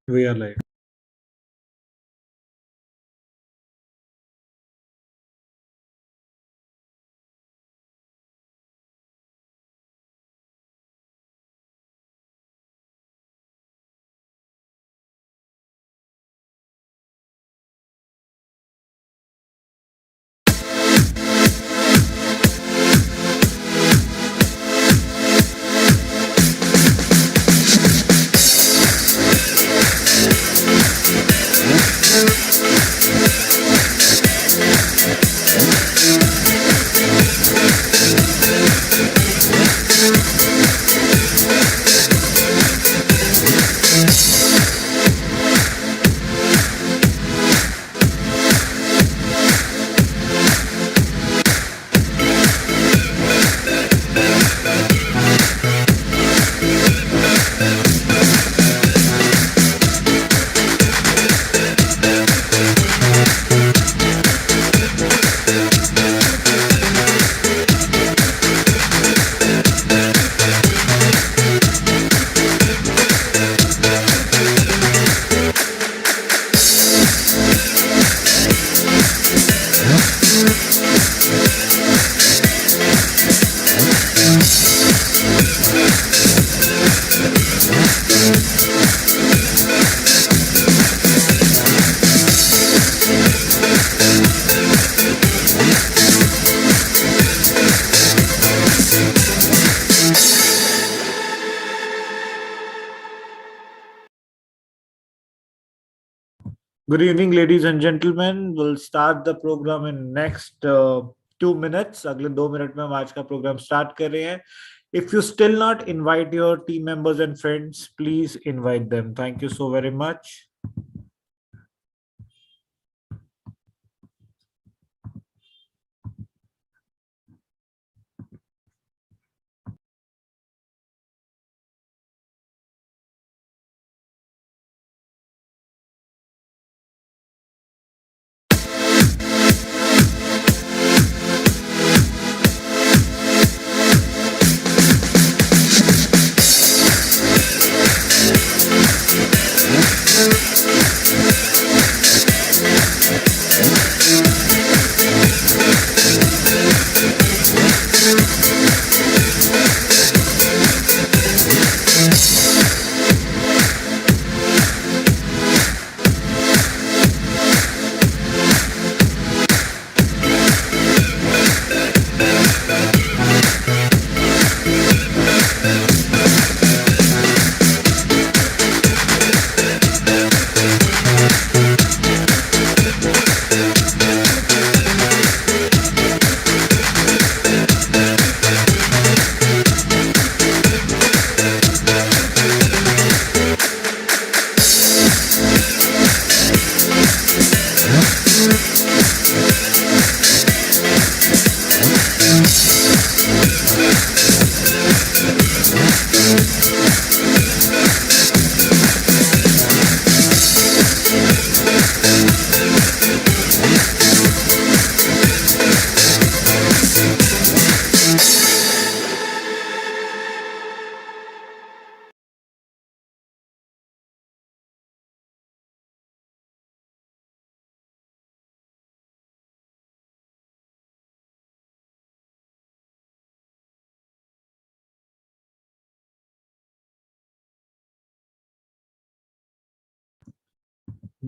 We are live. Good evening, ladies and gentlemen. We'll start the program in next 2 minutes. अगले 2 minute में हम आज का programme start कर रहे हैं. If you still not invite your team members and friends, please invite them. Thank you so very much.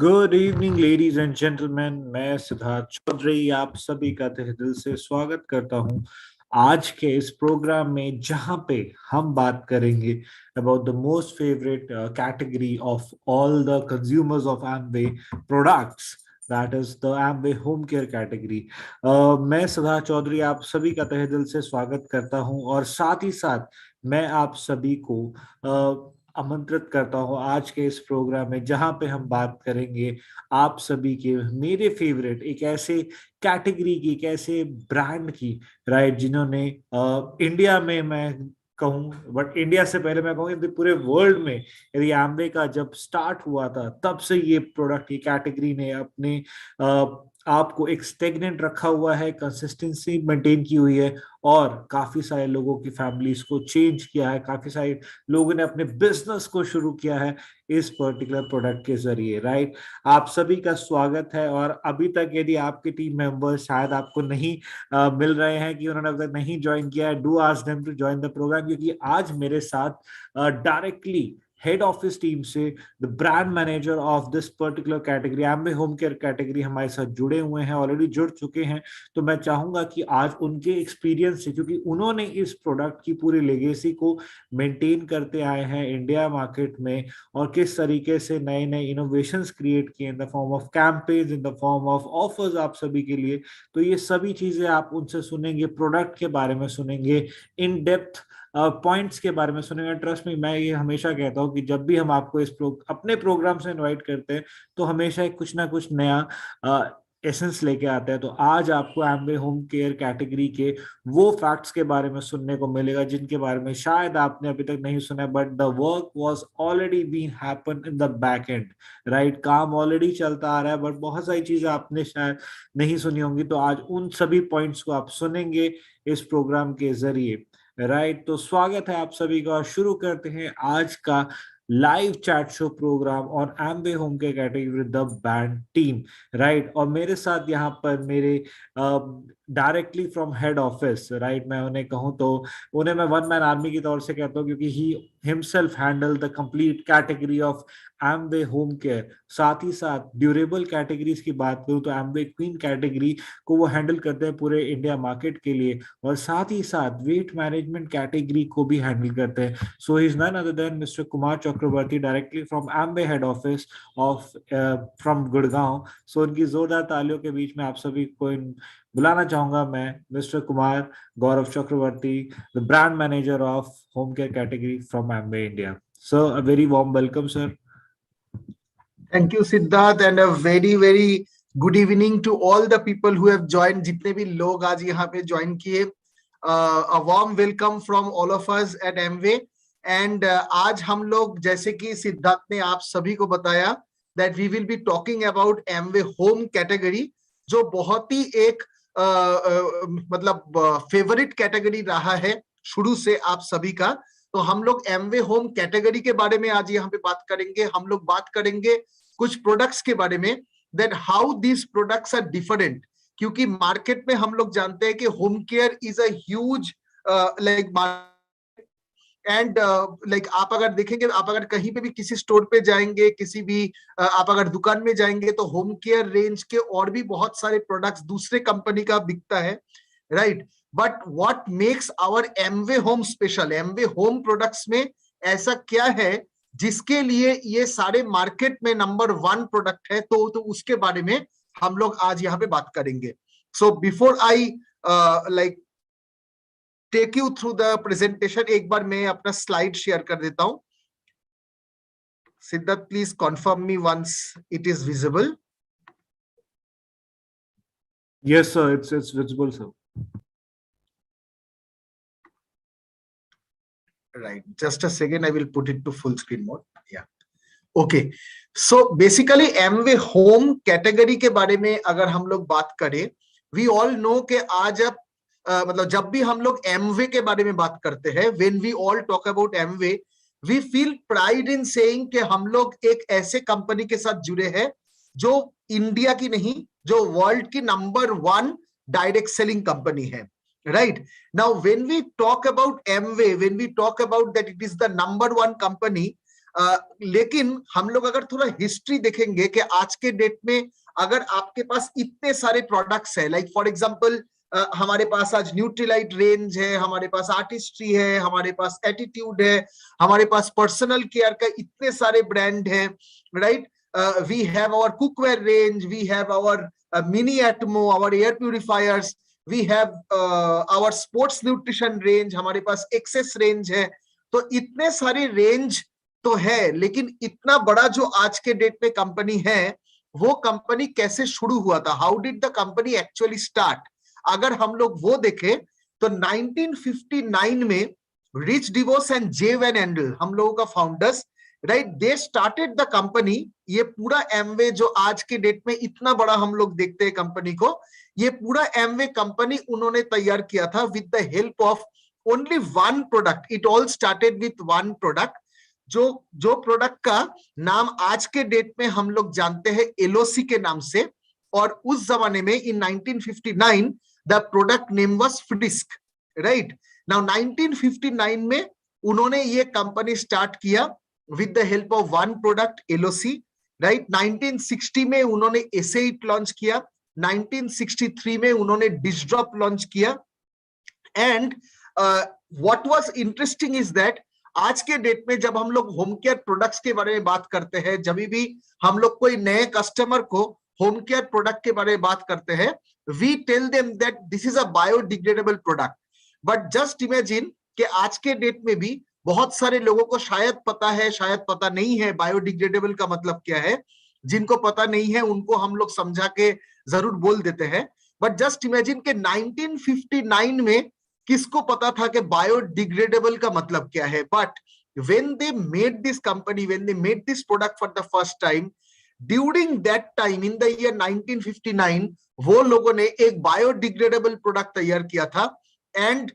Good evening ladies and gentleman. मैं सिद्धार्थ चौधरी आप सभी का तहे दिल से स्वागत करता हूं आज के इस प्रोग्राम में, जहां पे हम बात करेंगे about the most favourite category of all the consumers of Amway products, that is the Amway home care category. मैं सिद्धार्थ चौधरी आप सभी का तहे दिल से स्वागत करता हूं और साथ ही साथ मैं आप सभी को आमंत्रित करता हूं आज के इस प्रोग्राम में, जहां पे हम बात करेंगे आप सभी के मेरे फेवरेट एक ऐसे कैटेगरी की, एक ऐसे ब्रांड की, राइट, जिन्होंने इंडिया में मैं कहूं, बट इंडिया से पहले मैं कहूँ पूरे वर्ल्ड में, यदि एम्वे का जब स्टार्ट हुआ था तब से ये प्रोडक्ट, ये कैटेगरी ने अपने आपको एक स्टेगनेंट रखा हुआ है, कंसिस्टेंसी मेंटेन की हुई है, और काफी सारे लोगों की फैमिलीज को चेंज किया है, काफी सारे लोगों ने अपने बिजनेस को शुरू किया है इस पर्टिकुलर प्रोडक्ट के जरिए, राइट। आप सभी का स्वागत है। और अभी तक यदि आपके टीम मेंबर्स शायद आपको नहीं मिल रहे हैं, कि उन्होंने अभी तक नहीं ज्वाइन किया है, do ask them to join the programme, क्योंकि आज मेरे साथ डायरेक्टली हेड ऑफिस टीम से the brand manager of this particular category, Amway home care category, हमारे साथ जुड़े हुए हैं, ऑलरेडी जुड़ चुके हैं। तो मैं चाहूंगा कि आज उनके एक्सपीरियंस से, क्योंकि उन्होंने इस प्रोडक्ट की पूरी लेगेसी को मेंटेन करते आए हैं इंडिया मार्केट में, और किस तरीके से नए नए इनोवेशंस क्रिएट किए in the form of campaigns, in the form of offers आप सभी के लिए। तो ये सभी चीजें आप उनसे सुनेंगे, प्रोडक्ट के बारे में सुनेंगे, इन डेप्थ पॉइंट्स के बारे में सुनेंगे। ट्रस्ट में, मैं ये हमेशा कहता हूँ कि जब भी हम आपको अपने प्रोग्राम से इनवाइट करते हैं, तो हमेशा कुछ ना कुछ नया एसेंस लेके आते हैं। तो आज आपको एम्बे होम केयर कैटेगरी के वो फैक्ट्स के बारे में सुनने को मिलेगा जिनके बारे में शायद आपने अभी तक नहीं सुना, but the work was already been happen in the back end, right. काम ऑलरेडी चलता आ रहा है, बट बहुत सारी चीजें आपने शायद नहीं सुनी होंगी। तो आज उन सभी पॉइंट्स को आप सुनेंगे इस प्रोग्राम के जरिए, राइट। तो स्वागत है आप सभी का, और शुरू करते हैं आज का live chat show programme on Amway home के category the band team, right. और मेरे साथ यहाँ पर मेरे directly from head office, right, मैं उन्हें कहूँ तो उन्हें मैं वन मैन आर्मी की तौर से कहता हूँ, क्योंकि he himself handle the complete category of एम्बे home care. साथ ही साथ ड्यूरेबल कैटेगरीज की बात करूँ तो एम्बे क्वीन कैटेगरी को वो हैंडल करते हैं पूरे इंडिया मार्केट के लिए, और साथ ही साथ वेट मैनेजमेंट कैटेगरी को भी हैंडल करते हैं। So he is none other than mister Kumar Chakraborty, directly from Amway head office of from Gurgaon. So उनकी जोरदार तालियों के बीच में आप सभी को बुलाना चाहूंगा मैं, mister Kumar Gaurav Chakravarty, the brand manager of home care category from Amway India. Sir, a very warm welcome sir. Thank you, Siddharth, and a very very good evening to all the people who have joined. जितने भी लोग आज यहाँ पे join किए, a warm welcome from all of us at Amway. And आज हम लोग, जैसे कि सिद्धार्थ ने आप सभी को बताया, that we will be talking about Amway Home category, जो बहुत ही एक मतलब फेवरेट कैटेगरी रहा है शुरू से आप सभी का। तो हम लोग एमवे होम कैटेगरी के बारे में आज यहाँ पे बात करेंगे। हम लोग बात करेंगे कुछ प्रोडक्ट्स के बारे में, that how these products are different, क्योंकि मार्केट में हम लोग जानते हैं कि home care is a huge like and like आप अगर देखेंगे, आप अगर कहीं पे भी किसी स्टोर पे जाएंगे, किसी भी आप अगर दुकान में जाएंगे, तो होम केयर रेंज के और भी बहुत सारे प्रोडक्ट्स दूसरे कंपनी का बिकता है, right. But what makes our Amway home special, Amway home products में ऐसा क्या है जिसके लिए ये सारे मार्केट में नंबर 1 प्रोडक्ट है, तो उसके बारे में हम लोग आज यहाँ पे बात करेंगे। So before I like take you through the presentation, एक बार मैं अपना स्लाइड शेयर कर देता हूं। Siddharth, please confirm me once it is visible. Yes sir, it's visible sir. Right, just a second, I will put it to full screen mode. Yeah, okay. So basically Amway home category के बारे में अगर हम लोग बात करें, we all know कि आज अब मतलब जब भी हम लोग Amway के बारे में बात करते हैं, when we all talk about Amway, we feel pride in saying कि हम लोग एक ऐसे कंपनी के साथ जुड़े हैं जो इंडिया की नहीं, जो वर्ल्ड की नंबर 1 डायरेक्ट सेलिंग कंपनी है, right? Now when we talk about Amway, when we talk about that it is the number 1 company, लेकिन हम लोग अगर थोड़ा हिस्ट्री देखेंगे कि आज के डेट में अगर आपके पास इतने सारे प्रोडक्ट्स है, लाइक फॉर एग्जांपल हमारे पास आज न्यूट्रीलाइट रेंज है, हमारे पास आर्टिस्ट्री है, हमारे पास एटीट्यूड है, हमारे पास पर्सनल केयर का इतने सारे ब्रांड है, right. We have our cookware range, we have our mini atmo, our air purifiers, we have our sports nutrition range, हमारे पास एक्सेस रेंज है। तो इतने सारे रेंज तो है, लेकिन इतना बड़ा जो आज के डेट में कंपनी है, वो कंपनी कैसे शुरू हुआ था, how did the company actually start, अगर हम लोग वो देखें तो 1959 में Rich DeVos and J Van Andel, हम लोगों का founders, right, they started the company. ये पूरा एमवे जो आज के डेट में इतना बड़ा हम लोग देखते हैं कंपनी को, ये पूरा एमवे कंपनी उन्होंने तैयार किया था with the help of only one product. It all started with one product, जो प्रोडक्ट का नाम आज के डेट में हम लोग जानते हैं एलओसी के नाम से। और उस जमाने में इन 1959 the product name was frisk, right. Now 1959 में उन्होंने ये कंपनी स्टार्ट किया with the help of one product LOC, right. 1960 में उन्होंने एसेट लॉन्च किया, 1963 में उन्होंने डिसड्रॉप लॉन्च किया। And what was interesting is that आज के डेट में जब हम लोग होम केयर प्रोडक्ट्स के बारे में बात करते हैं, जब भी हम लोग कोई नए कस्टमर को होम केयर प्रोडक्ट के बारे में बात करते हैं, we tell them that this is a biodegradable product. But just imagine कि आज के डेट में भी बहुत सारे लोगों को शायद पता है, शायद पता नहीं है बायोडिग्रेडेबल का मतलब क्या है। जिनको पता नहीं है उनको हम लोग समझा के जरूर बोल देते हैं। बट जस्ट इमेजिन के 1959 में किसको पता था कि बायोडिग्रेडेबल का मतलब क्या है। But when they made this company, when they made this product for the first time, during that time in the year 1959 वो लोगों ने एक बायोडिग्रेडेबल प्रोडक्ट तैयार किया था। And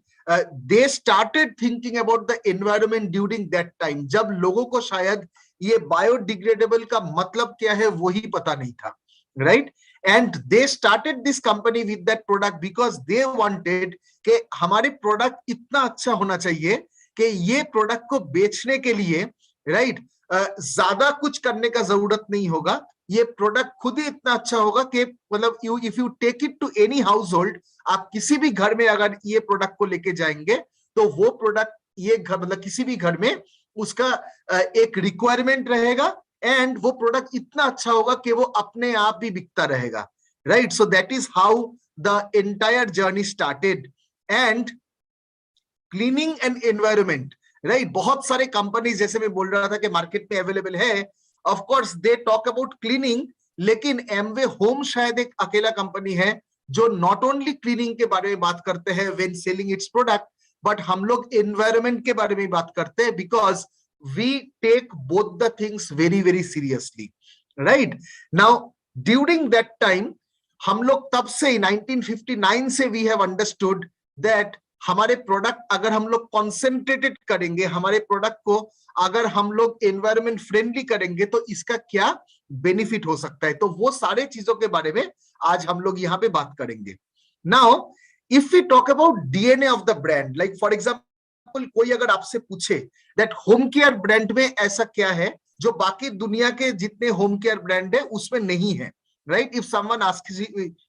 they started thinking about the environment during that time, जब लोगों को शायद ये बायोडिग्रेडेबल का मतलब क्या है वो ही पता नहीं था, right? And they started this company with that product because they wanted कि हमारे प्रोडक्ट इतना अच्छा होना चाहिए कि ये प्रोडक्ट को बेचने के लिए, राइट, ज्यादा कुछ करने का जरूरत नहीं होगा। ये प्रोडक्ट खुद ही इतना अच्छा होगा कि मतलब if you take it to any household, आप किसी भी घर में अगर ये प्रोडक्ट को लेके जाएंगे तो वो प्रोडक्ट ये घर मतलब किसी भी घर में उसका एक रिक्वायरमेंट रहेगा। एंड वो प्रोडक्ट इतना अच्छा होगा कि वो अपने आप ही बिकता रहेगा, right. So that is how the entire journey started. And cleaning and environment, right, बहुत सारे कंपनीज जैसे मैं बोल रहा था कि मार्केट में अवेलेबल है। Of course they talk about cleaning, लेकिन एमवे होम शायद एक अकेला कंपनी है जो नॉट ओनली क्लीनिंग के बारे में बात करते हैं when selling its product, but हम लोग एनवायरमेंट के बारे में बात करते हैं because we take both the things very very seriously, right. Now during that time हम लोग तब से 1959 से वी हैव अंडरस्टूड दैट हमारे प्रोडक्ट अगर हम लोग कॉन्सेंट्रेटेड करेंगे, हमारे प्रोडक्ट को अगर हम लोग एनवायरमेंट फ्रेंडली करेंगे तो इसका क्या बेनिफिट हो सकता है। तो वो सारे चीजों के बारे में आज हम लोग यहाँ पे बात करेंगे। Now if we talk about DNA of the brand, like for example कोई अगर आपसे पूछे दैट होम केयर ब्रांड में ऐसा क्या है जो बाकी दुनिया के जितने होम केयर ब्रांड है उसमें नहीं है, right. If someone asks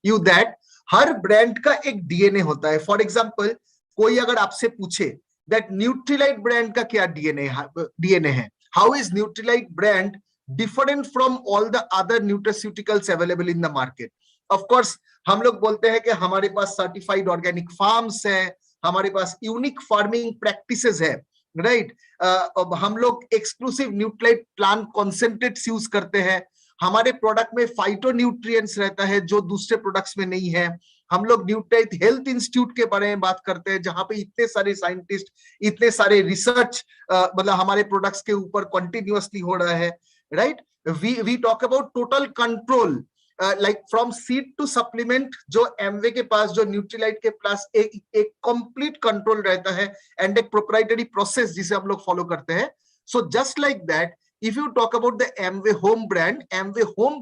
you that, her brand का एक डीएनए होता है। फॉर एग्जांपल कोई अगर आपसे पूछे दैट न्यूट्रीलाइट ब्रांड का क्या डीएनए है, how is Nutrilite brand different from all the other nutraceuticals available in the market. Of course हम लोग बोलते हैं कि हमारे पास सर्टिफाइड ऑर्गेनिक फार्म्स है, हमारे पास यूनिक फार्मिंग प्रैक्टिसेस है, राइट। हम लोग exclusive Nutrilite plant concentrates use करते हैं, हमारे प्रोडक्ट में फाइटोन्यूट्रिएंट्स रहता है जो दूसरे प्रोडक्ट्स में नहीं है। हम लोग न्यूट्राइट हेल्थ इंस्टीट्यूट के बारे में बात करते हैं जहां पे इतने सारे साइंटिस्ट, इतने सारे रिसर्च मतलब हमारे प्रोडक्ट्स के ऊपर कंटिन्यूअसली हो रहा है, right. We talk about total control, like from seed to supplement, जो एमवे के पास, जो न्यूट्रीलाइट के पास एक कंप्लीट कंट्रोल रहता है एंड एक प्रोप्राइटरी प्रोसेस जिसे हम लोग फॉलो करते हैं। So just like that if you talk about the Amway home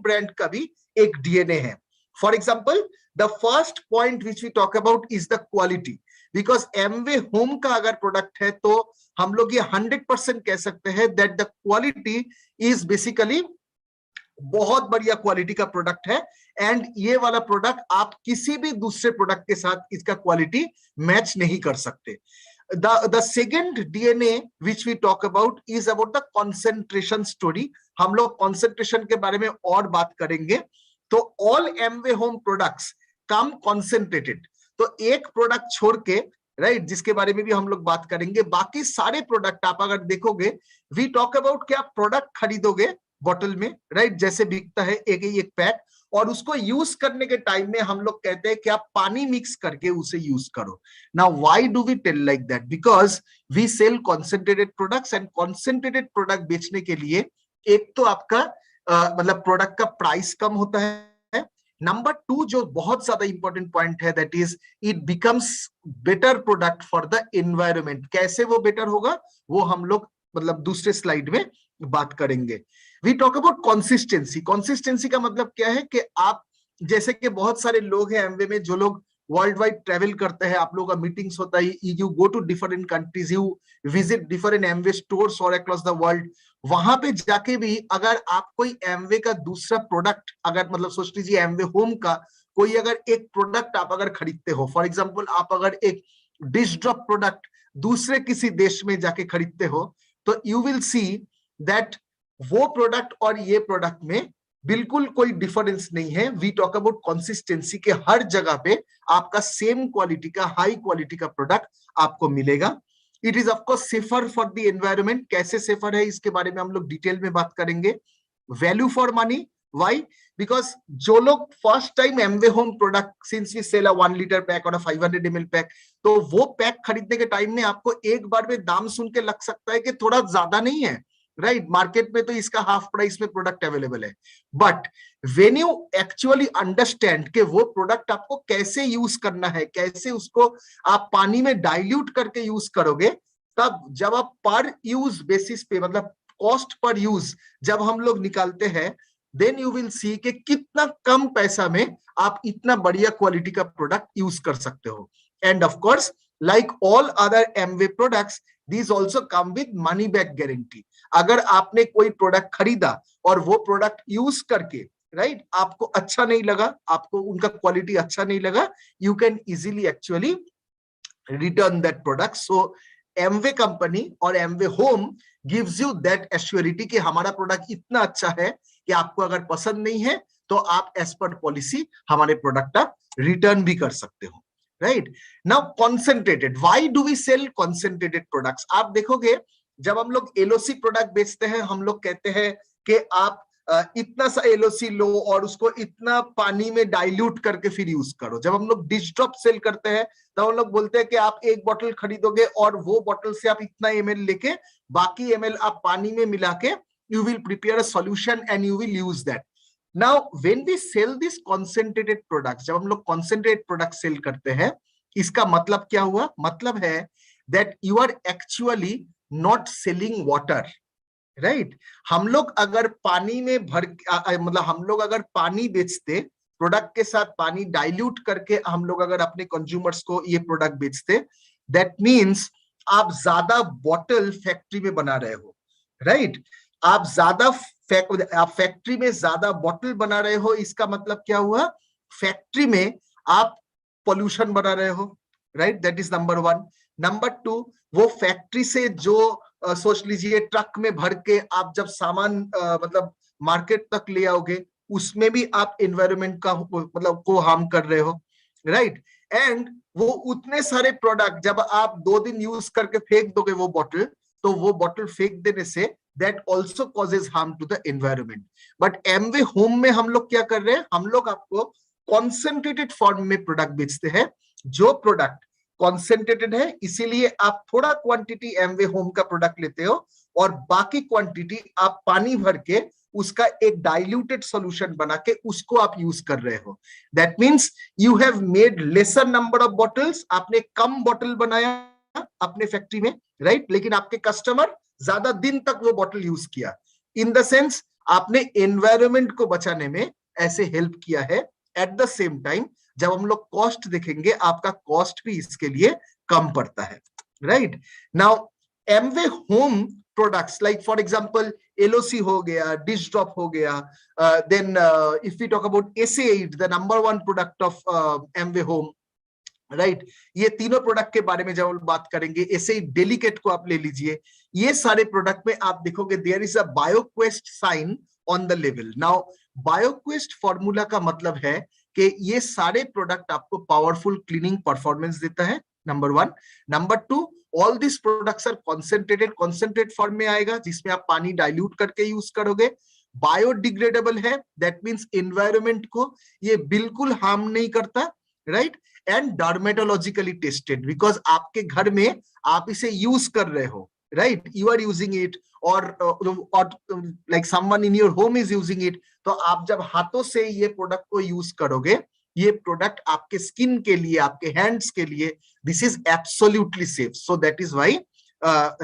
brand का भी एक डीएनए है। For example the first point which we talk about is the quality, because Amway home का अगर प्रोडक्ट है तो हम लोग ये 100% कह सकते हैं that the quality is basically बहुत बढ़िया क्वालिटी का प्रोडक्ट है। एंड ये वाला प्रोडक्ट आप किसी भी दूसरे प्रोडक्ट के साथ इसका क्वालिटी मैच नहीं कर सकते। The second DNA which we talk about is about the concentration story। हम लोग concentration के बारे में और बात करेंगे। तो all एमवे होम प्रोडक्ट्स कम कॉन्सेंट्रेटेड, तो एक प्रोडक्ट छोड़ के, राइट, जिसके बारे में भी हम लोग बात करेंगे, बाकी सारे प्रोडक्ट आप अगर देखोगे, वी टॉक अबाउट क्या प्रोडक्ट खरीदोगे बॉटल में, राइट, जैसे बिकता है एक पैक, और उसको यूज करने के टाइम में हम लोग कहते हैं कि आप पानी मिक्स करके उसे यूज करो। Now why do we tell like that? Because we sell concentrated products, and concentrated product बेचने के लिए एक तो आपका मतलब प्रोडक्ट का प्राइस कम होता है, नंबर टू जो बहुत ज्यादा इंपॉर्टेंट पॉइंट है, that is it becomes better product for the environment. कैसे वो बेटर होगा वो हम लोग मतलब दूसरे स्लाइड में बात करेंगे। We talk about consistency. Consistency का मतलब क्या है कि आप जैसे कि बहुत सारे लोग हैं एमवे में जो लोग वर्ल्ड वाइड ट्रेवल करते हैं, आप लोगों का मीटिंग्स होता है, you go to different countries, you visit different Amway stores और अक्रॉस द वर्ल्ड। वहां पे जाके भी अगर आप कोई एमवे का दूसरा प्रोडक्ट, अगर मतलब सोच लीजिए एमवे होम का कोई अगर एक प्रोडक्ट आप अगर खरीदते हो, फॉर एग्जांपल आप अगर एक डिश ड्रॉप प्रोडक्ट दूसरे किसी देश में जाके खरीदते हो, तो यू विल सी दैट वो प्रोडक्ट और ये प्रोडक्ट में बिल्कुल कोई डिफरेंस नहीं है। वी टॉक अबाउट कंसिस्टेंसी के हर जगह पे आपका सेम क्वालिटी का, हाई क्वालिटी का प्रोडक्ट आपको मिलेगा। It is of course safer for the environment. कैसे सेफर है इसके बारे में हम लोग डिटेल में बात करेंगे। Value for money, why? Because जो लोग first time Amway home product, since we sell a 1 litre pack और 500 ml पैक, तो वो पैक खरीदने के टाइम में आपको एक बार में दाम सुन के लग सकता है कि थोड़ा ज्यादा नहीं है, राइट? मार्केट में तो इसका हाफ प्राइस में प्रोडक्ट अवेलेबल है। But when you actually understand कि वो प्रोडक्ट आपको कैसे यूज करना है, कैसे उसको आप पानी में डाइल्यूट करके यूज करोगे, तब जब आप पर यूज बेसिस पे मतलब कॉस्ट पर यूज जब हम लोग निकालते हैं, देन यू विल सी कि कितना कम पैसा में आप इतना बढ़िया क्वालिटी का प्रोडक्ट यूज कर सकते हो। And of course like all other Amway products, these also come with money back guarantee। अगर आपने कोई प्रोडक्ट खरीदा और वो प्रोडक्ट यूज करके, राइट, आपको अच्छा नहीं लगा, आपको उनका क्वालिटी अच्छा नहीं लगा, you can easily actually return that product. So Amway company और Amway home gives you that assurity कि हमारा प्रोडक्ट इतना अच्छा है कि आपको अगर पसंद नहीं है तो आप एज पर पॉलिसी हमारे प्रोडक्ट आप रिटर्न भी कर सकते हो, right? Now concentrated, why do we sell concentrated products? आप देखोगे जब हम लोग एलओसी प्रोडक्ट बेचते हैं, हम लोग कहते हैं कि आप इतना सा एलओसी लो और उसको इतना पानी में डाइल्यूट करके फिर यूज करो। जब हम लोग डिश ड्रॉप सेल करते हैं तो हम लोग बोलते हैं कि आप एक बॉटल खरीदोगे और वो बॉटल से आप इतना एमएल लेके बाकी एमएल आप पानी में मिला के you will prepare a solution and you will use that. Now when we sell this concentrated products, जब हम लोग कॉन्सेंट्रेटेड प्रोडक्ट सेल करते हैं, इसका मतलब क्या हुआ? मतलब है that you are actually not selling water, right? हम लोग अगर पानी में भर मतलब हम लोग अगर पानी बेचते, प्रोडक्ट के साथ पानी डाइल्यूट करके हम लोग अगर अपने कंज्यूमर्स को ये प्रोडक्ट बेचते, दैट मीन्स आप ज्यादा बॉटल फैक्ट्री में बना रहे हो, राइट? आप ज्यादा आप फैक्ट्री में ज्यादा बॉटल बना रहे हो, इसका मतलब क्या हुआ? फैक्ट्री में आप पोल्यूशन बना रहे हो, right? That is number one. Number two, वो फैक्ट्री से जो सोच लीजिए ट्रक में भर के आप जब सामान मतलब मार्केट तक ले आओगे, उसमें भी आप एनवायरनमेंट का मतलब को हार्म कर रहे हो, राइट? एंड वो उतने सारे प्रोडक्ट जब आप 2 दिन यूज करके फेंक दोगे वो बॉटल, तो वो बॉटल फेंक देने से that also causes harm to the environment. But Amway home में हम लोग क्या कर रहे हैं? हम लोग आपको कॉन्सेंट्रेटेड फॉर्म में प्रोडक्ट बेचते हैं। जो प्रोडक्ट कॉन्सेंट्रेटेड है, इसीलिए आप थोड़ा क्वांटिटी एमवे होम का प्रोडक्ट लेते हो और बाकी क्वांटिटी आप पानी भर के उसका एक डाइल्यूटेड सॉल्यूशन बना के उसको आप यूज कर रहे हो। That means you have made laser number of bottles, आपने कम बॉटल बनाया अपने फैक्ट्री में, राइट? लेकिन आपके कस्टमर ज्यादा दिन तक वो बॉटल यूज किया। इन द सेंस आपने एनवायरनमेंट को बचाने में ऐसे हेल्प किया है। एट द सेम टाइम जब हम लोग कॉस्ट देखेंगे, आपका कॉस्ट भी इसके लिए कम पड़ता है, right? Now Amway home products like for example LOC हो गया, डिश ड्रॉप हो गया, then if we talk about S eight, the number 1 product of Amway home, right? ये तीनों प्रोडक्ट के बारे में जब हम बात करेंगे, एस8 डेलिकेट को आप ले लीजिए, ये सारे प्रोडक्ट में आप देखोगे there is a bioquest sign on the level. Now bioquest formula का मतलब है कि ये सारे प्रोडक्ट आपको पावरफुल क्लीनिंग परफॉर्मेंस देता है, number 1। Number 2, all this products are concentrated, concentrate form में आएगा जिसमें आप पानी डाइल्यूट करके यूज करोगे। बायोडिग्रेडेबल है, दैट मीन्स एनवायरमेंट को ये बिल्कुल हार्म नहीं करता, right, and dermatologically tested, because आपके घर में आप इसे यूज कर रहे हो, right, you are using it, और like someone in your home is using it, तो आप जब हाथों से ये प्रोडक्ट को यूज करोगे, ये प्रोडक्ट आपके स्किन के लिए, आपके हैंड्स के लिए, this is absolutely safe. So that is why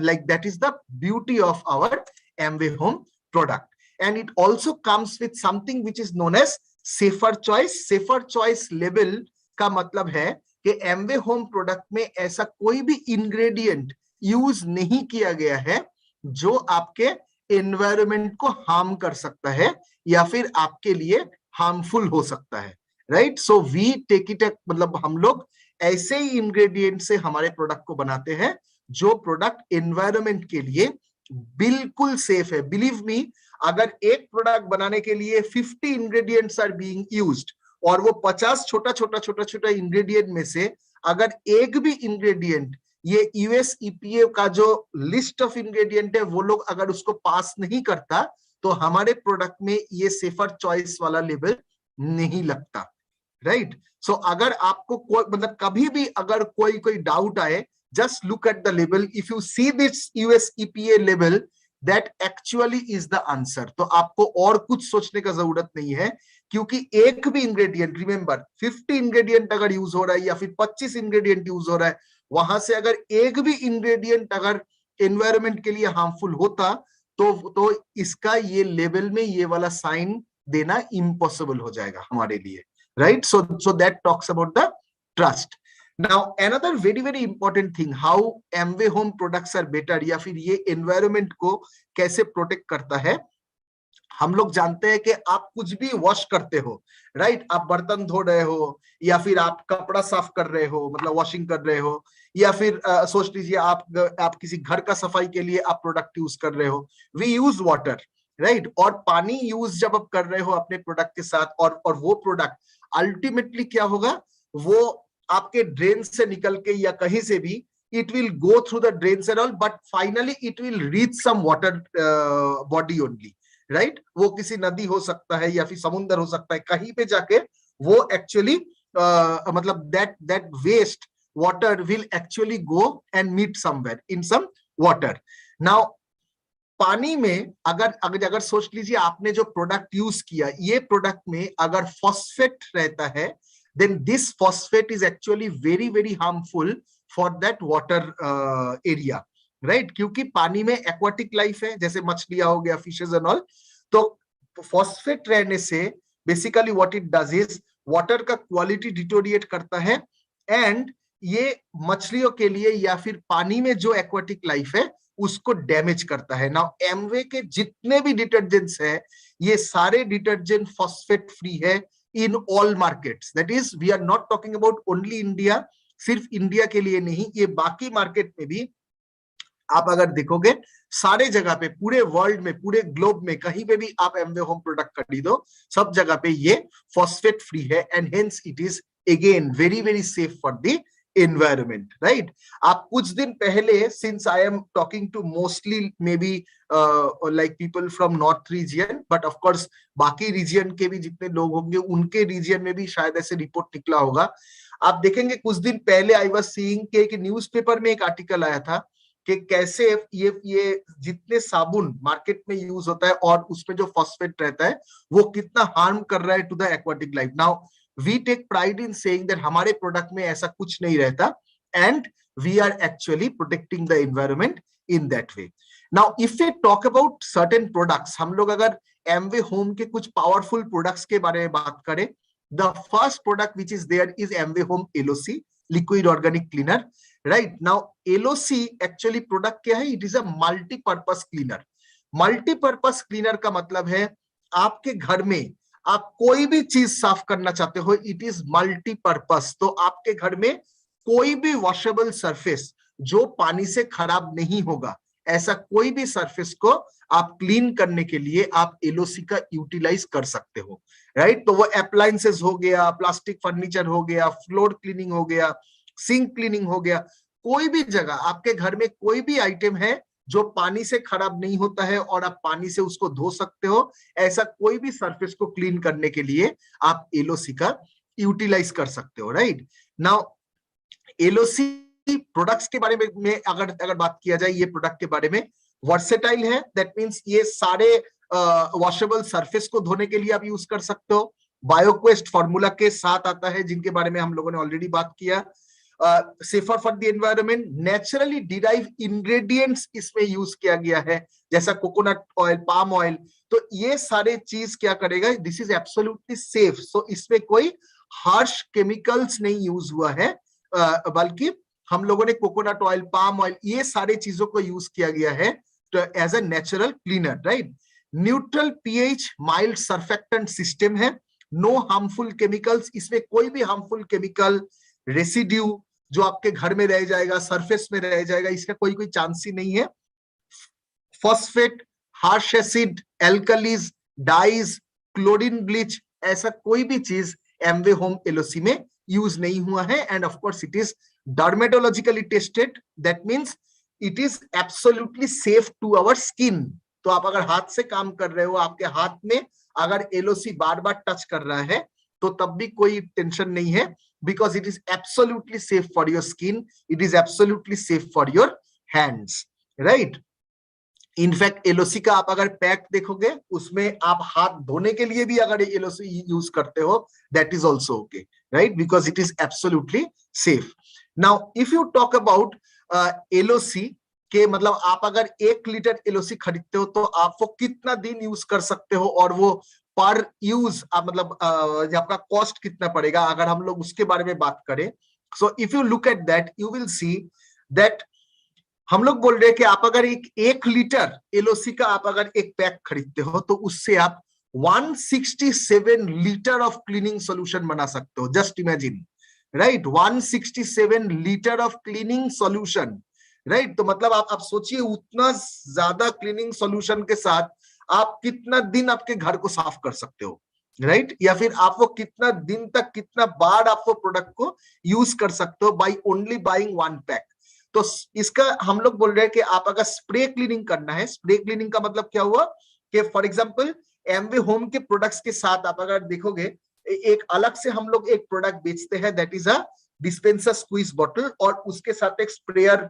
like that is the beauty of our Amway Home product. And it also comes with something which is known as safer choice. Safer choice label का मतलब है कि Amway Home product में ऐसा कोई भी ingredient use नहीं किया गया है जो आपके एनवायरमेंट को हार्म कर सकता है या फिर आपके लिए हार्मफुल हो सकता है, right. So we take it, मतलब हम लोग ऐसे ही इंग्रेडिएंट से हमारे प्रोडक्ट को बनाते हैं जो प्रोडक्ट एनवायरमेंट के लिए बिल्कुल सेफ है. बिलीव मी, अगर एक प्रोडक्ट बनाने के लिए 50 इंग्रेडिएंट्स आर बीइंग यूज्ड और वो 50 छोटा इंग्रेडिएंट में से अगर एक भी इंग्रेडिएंट ये यूएस ईपीए का जो लिस्ट ऑफ इंग्रेडिएंट है वो लोग अगर उसको पास नहीं करता तो हमारे प्रोडक्ट में ये सेफर चॉइस वाला लेबल नहीं लगता, राइट. सो अगर आपको कोई मतलब कभी भी अगर कोई डाउट आए, just look at the label. If you see this US EPA label, that actually is the answer. तो आपको और कुछ सोचने का जरूरत नहीं है, क्योंकि एक भी इंग्रेडिएंट, रिमेंबर 50 इंग्रेडिएंट अगर यूज हो रहा है या फिर 25 इंग्रेडिएंट यूज हो रहा है, वहां से अगर एक भी इंग्रेडिएंट अगर एनवायरमेंट के लिए हार्मफुल होता तो इसका ये लेबल में ये वाला साइन देना इम्पॉसिबल हो जाएगा हमारे लिए, right. So that talks about the trust. Now another very important thing, how Amway Home products are better या फिर ये environment को कैसे प्रोटेक्ट करता है. हम लोग जानते हैं कि आप कुछ भी वॉश करते हो, राइट, आप बर्तन धो रहे हो या फिर आप कपड़ा साफ कर रहे हो, मतलब वॉशिंग कर रहे हो, या फिर सोच लीजिए आप किसी घर का सफाई के लिए आप प्रोडक्ट यूज कर रहे हो. वी यूज वाटर, राइट, और पानी यूज जब आप कर रहे हो अपने प्रोडक्ट के साथ, और वो प्रोडक्ट अल्टीमेटली क्या होगा, वो आपके ड्रेन से निकल के या कहीं से भी it will go through the drains and all, but finally it will reach some water body only, right. वो किसी नदी हो सकता है या फिर समुद्र हो सकता है, कहीं पे जाके वो एक्चुअली मतलब that waste water will actually go and meet somewhere in some water. Now पानी में अगर सोच लीजिए आपने जो प्रोडक्ट यूज किया, ये प्रोडक्ट में अगर फॉस्फेट रहता है, then this phosphate is actually very harmful for that water area, right. क्योंकि पानी में aquatic life है, जैसे मछलियां हो गया, fishes and all, तो phosphate रहने से basically what it does is water का quality deteriorate करता है and ये मछलियों के लिए या फिर पानी में जो aquatic life है उसको डैमेज करता है. नाउ एमवे के जितने भी डिटर्जेंट्स है ये सारे डिटर्जेंट फॉस्फेट फ्री है in all markets. That is, we are not talking about only India. सिर्फ इंडिया के लिए नहीं, ये बाकी मार्केट में भी आप अगर देखोगे सारे जगह पे, पूरे वर्ल्ड में, पूरे ग्लोब में कहीं पे भी आप एमवे होम प्रोडक्ट खरीदो, सब जगह पे ये फॉस्फेट फ्री है and hence it is again very safe for the environment, right. आप कुछ दिन पहले, since I am talking to mostly maybe like people from north region, but of course बाकी region के भी जितने लोग होंगे उनके region में भी शायद ऐसे रिपोर्ट निकला होगा. आप देखेंगे कुछ दिन पहले I was seeing कि एक न्यूज़पेपर में एक आर्टिकल आया था कि कैसे ये जितने साबुन मार्केट में यूज होता है और उसमें जो फॉस्फेट रहता है वो कितना हार्म कर रहा है to the aquatic life. Now we take pride in saying that हमारे प्रोडक्ट में ऐसा कुछ नहीं रहता and we are actually protecting the environment in that way. Now if we talk about certain products, हम लोग अगर Amway Home के कुछ powerful products के बारे में बात करें, the first product which is there is Amway Home LOC, liquid organic cleaner, right. Now LOC actually product क्या है, it is a multi-purpose cleaner. Multi-purpose cleaner का मतलब है आपके घर में आप कोई भी चीज साफ करना चाहते हो, इट इज मल्टीपर्पस. तो आपके घर में कोई भी वॉशेबल सरफेस जो पानी से खराब नहीं होगा, ऐसा कोई भी सरफेस को आप क्लीन करने के लिए आप एलओसी का यूटिलाइज कर सकते हो, राइट. तो वो अप्लायंसेस हो गया, प्लास्टिक फर्नीचर हो गया, फ्लोर क्लीनिंग हो गया, सिंक क्लीनिंग हो गया, कोई भी जगह आपके घर में कोई भी आइटम है जो पानी से खराब नहीं होता है और आप पानी से उसको धो सकते हो। ऐसा कोई भी सरफेस को क्लीन करने के लिए आप एलओसी का यूटिलाइज कर सकते हो, राइट। नाउ एलओसी प्रोडक्ट्स के बारे में अगर बात किया जाए, ये प्रोडक्ट के बारे में वर्सेटाइल है, दैट मींस ये सारे वॉशेबल सरफेस को धोने के लिए आप यूज कर सकते हो। बायोक्वेस्ट फॉर्मूला के साथ आता है, जिनके बारे में हम लोगों ने ऑलरेडी बात किया। Safer for the environment, naturally derive ingredients इसमें यूज किया गया है, जैसा कोकोनट ऑयल, पाम ऑयल। तो ये सारे चीज क्या करेगा, दिस इज एब्सोल्युटली सेफ। सो इसमें कोई हार्श केमिकल्स नहीं यूज हुआ है, बल्कि हम लोगों ने कोकोनट ऑयल, पाम ऑयल, ये सारे चीजों को यूज किया गया है as a natural cleaner, right. Neutral pH, mild surfactant system है, नो हार्मफुल केमिकल्स, इसमें कोई भी हार्मफुल केमिकल रेसिड्यू जो आपके घर में रह जाएगा, सरफेस में रह जाएगा, इसका कोई चांस ही नहीं है। Phosphate, harsh acid, alkalis, dyes, chlorine bleach, ऐसा कोई भी चीज एमवे होम एलओसी में यूज नहीं हुआ है। And of course it is dermatologically tested, that means it is absolutely safe to our skin. तो आप अगर हाथ से काम कर रहे हो, आपके हाथ में अगर एलओसी बार बार टच कर रहा है, तो तब भी कोई टेंशन नहीं है, because it is absolutely safe for your skin, it is absolutely safe for your hands, right. In fact LOC का आप अगर पैक देखोगे, उसमें आप हाथ धोने के लिए भी अगर एलओसी यूज करते हो, that is also okay, right, because it is absolutely safe. Now if you talk about LOC के, मतलब आप अगर 1 लीटर एलओसी खरीदते हो तो आप वो कितना दिन यूज कर सकते हो, और वो पर यूज मतलब आपका कॉस्ट कितना पड़ेगा, अगर हम लोग उसके बारे में बात करें। So if you look at that, you will see that हम लोग बोल रहे हैं कि आप अगर एक लीटर एलओसी का आप अगर एक पैक खरीदते हो, तो उससे आप 167 लीटर ऑफ क्लीनिंग सॉल्यूशन बना सकते हो। Just imagine, right, 167 litre of cleaning solution, right. तो मतलब आप सोचिए, उतना ज्यादा क्लीनिंग सॉल्यूशन के साथ आप कितना दिन आपके घर को साफ कर सकते हो, राइट, या फिर आप वो कितना दिन तक, कितना बार आप वो प्रोडक्ट को यूज कर सकते हो बाय ओनली बाइंग 1 पैक। तो इसका हम लोग बोल रहे हैं कि आप अगर स्प्रे क्लीनिंग करना है, स्प्रे क्लीनिंग का मतलब क्या हुआ कि फॉर एग्जांपल एमवे होम के प्रोडक्ट्स के साथ आप अगर देखोगे, एक अलग से हम लोग एक प्रोडक्ट बेचते हैं, that is a dispenser squeeze bottle, और उसके साथ एक स्प्रेयर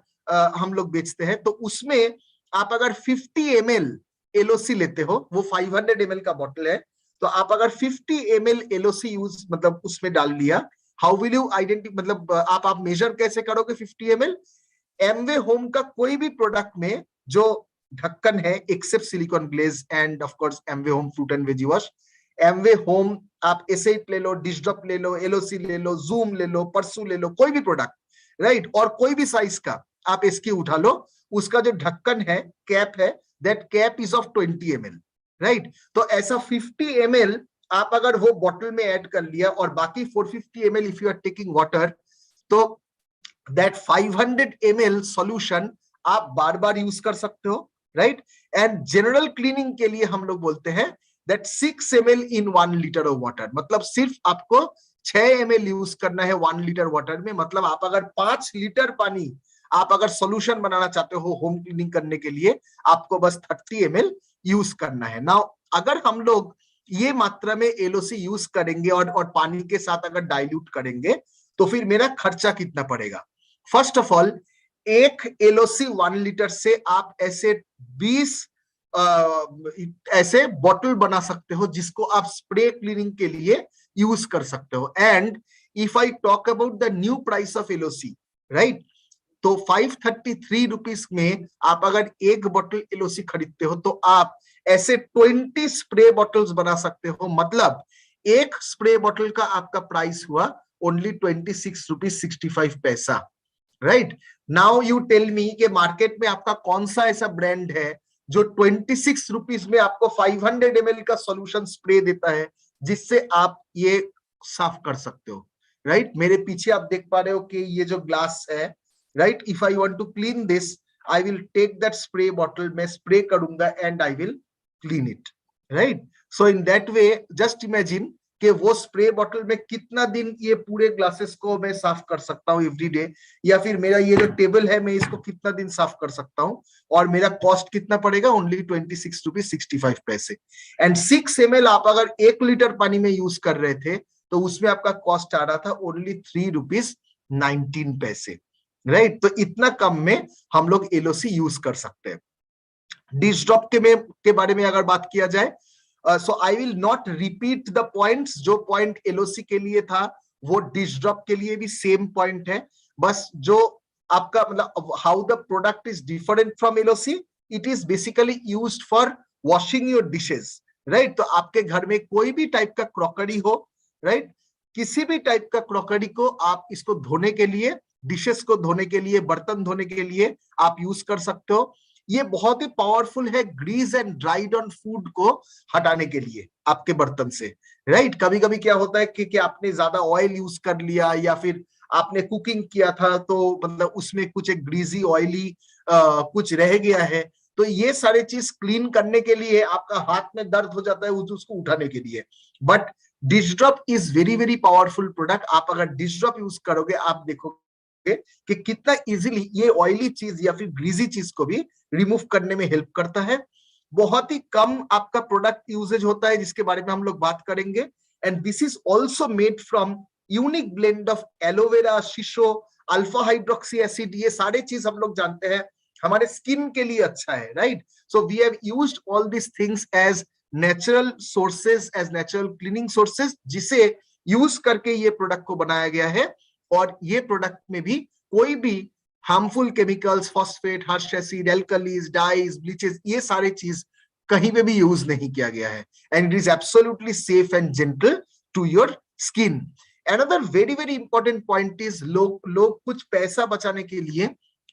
हम लोग बेचते हैं। तो उसमें आप अगर 50 ml एलओसी लेते हो, वो 500 ml का बॉटल है, तो आप अगर 50 ml एलओसी यूज मतलब उसमें डाल लिया, हाउ विल यू आइडेंटिफाई, मतलब आप मेजर कैसे करोगे 50 ml? एमवे होम का कोई भी प्रोडक्ट में जो ढक्कन है, except silicone glaze and of course Amway home fruit and veggie wash, Amway home आप एसेट ले लो, डिशड्रॉप ले लो, एलओसी ले लो, जूम ले लो, परसू ले लो, कोई भी प्रोडक्ट, राइट, और कोई भी साइज का आप इसकी उठा लो, उसका जो ढक्कन है, कैप है, that cap is of 20 ml, right. तो ऐसा 50 ml आप अगर वो बॉटल में ऐड कर लिया, और बाकी 450 ml if you are taking water, तो दैट 500 ml सॉल्यूशन आप बार बार यूज कर सकते हो, राइट। एंड जनरल क्लीनिंग के लिए हम लोग बोलते हैं that 6 ml in 1 litre of water, मतलब सिर्फ आपको 6 ml यूज करना है 1 लीटर वाटर में। मतलब आप अगर 5 लीटर पानी आप अगर सॉल्यूशन बनाना चाहते हो होम क्लीनिंग करने के लिए, आपको बस 30 ml यूज करना है। नाउ अगर हम लोग ये मात्रा में एलओसी यूज करेंगे और पानी के साथ अगर डाइल्यूट करेंगे, तो फिर मेरा खर्चा कितना पड़ेगा? फर्स्ट ऑफ ऑल, एक एलओसी 1 लीटर से आप ऐसे 20 ऐसे बॉटल बना सकते हो, जिसको आप स्प्रे क्लीनिंग के लिए यूज कर सकते हो। And if I talk about the new price of LOC, right, तो 533 रुपीज में आप अगर एक बॉटल एलओसी खरीदते हो, तो आप ऐसे 20 स्प्रे बॉटल्स बना सकते हो। मतलब एक स्प्रे बॉटल का आपका प्राइस हुआ ओनली 26 रुपीज 65 पैसा, right. Now you tell me कि मार्केट में आपका कौन सा ऐसा ब्रांड है जो 26 रुपीज में आपको 500 ml का सॉल्यूशन स्प्रे देता है, जिससे आप ये साफ कर सकते हो, राइट। मेरे पीछे आप देख पा रहे हो कि ये जो ग्लास है, right, if I want to clean this, I will take that spray bottle, मैं स्प्रे करूंगा and I will clean it, right. So in that way, just imagine कि वो स्प्रे बॉटल में कितना दिन ये पूरे ग्लासेस को मैं साफ कर सकता हूँ एवरी डे, या फिर मेरा ये जो टेबल है मैं इसको कितना दिन साफ कर सकता हूँ, और मेरा कॉस्ट कितना पड़ेगा, ओनली 26 रुपीज 65 पैसे। एंड 6 ml आप अगर 1 लीटर पानी में यूज कर रहे थे तो उसमें आपका कॉस्ट आ रहा था ओनली 3 रुपीज 19 पैसे, राइट। तो इतना कम में हम लोग एलओसी यूज कर सकते हैं। डिश ड्रॉप के बारे में अगर बात किया जाए, so I will not repeat the points. जो पॉइंट एलओसी के लिए था वो डिश ड्रॉप के लिए भी सेम पॉइंट है, बस जो आपका मतलब how the product is different from LOC, it is basically used for washing your dishes, right. तो आपके घर में कोई भी टाइप का क्रॉकरी हो, राइट, किसी भी टाइप का क्रॉकरी को आप इसको धोने के लिए, डिशेस को धोने के लिए, बर्तन धोने के लिए आप यूज कर सकते हो। ये बहुत ही पावरफुल है grease and dried on food को हटाने के लिए आपके बर्तन से, राइट। कभी कभी क्या होता है कि आपने ज्यादा ऑयल यूज कर लिया, या फिर आपने कुकिंग किया था तो मतलब उसमें कुछ एक ग्रीजी ऑयली कुछ रह गया है, तो ये सारे चीज क्लीन करने के लिए आपका हाथ में दर्द हो जाता है उसको उठाने के लिए। But dish drop is very very powerful product. आप अगर डिश ड्रॉप यूज करोगे आप देखोगे कि कितना इजीली ये ऑयली चीज या फिर ग्रीजी चीज को भी रिमूव करने में हेल्प करता है। बहुत ही कम आपका प्रोडक्ट यूजेज होता है जिसके बारे में हम लोग बात करेंगे। And this is also made from unique blend of aloe vera, शीशो, अल्फा हाइड्रोक्सी एसिड। ये सारे चीज हम लोग जानते हैं हमारे स्किन के लिए अच्छा है, right. So we have used all this things as natural sources, as natural cleaning sources, जिसे यूज करके ये प्रोडक्ट को बनाया गया है। और ये प्रोडक्ट में भी कोई भी harmful chemicals, phosphate, harsh acid, alkalis, dyes, bleaches, ये सारे चीज कहीं पे भी यूज नहीं किया गया है। And it is absolutely safe and gentle to your skin. Another very very important point is लोग कुछ पैसा बचाने के लिए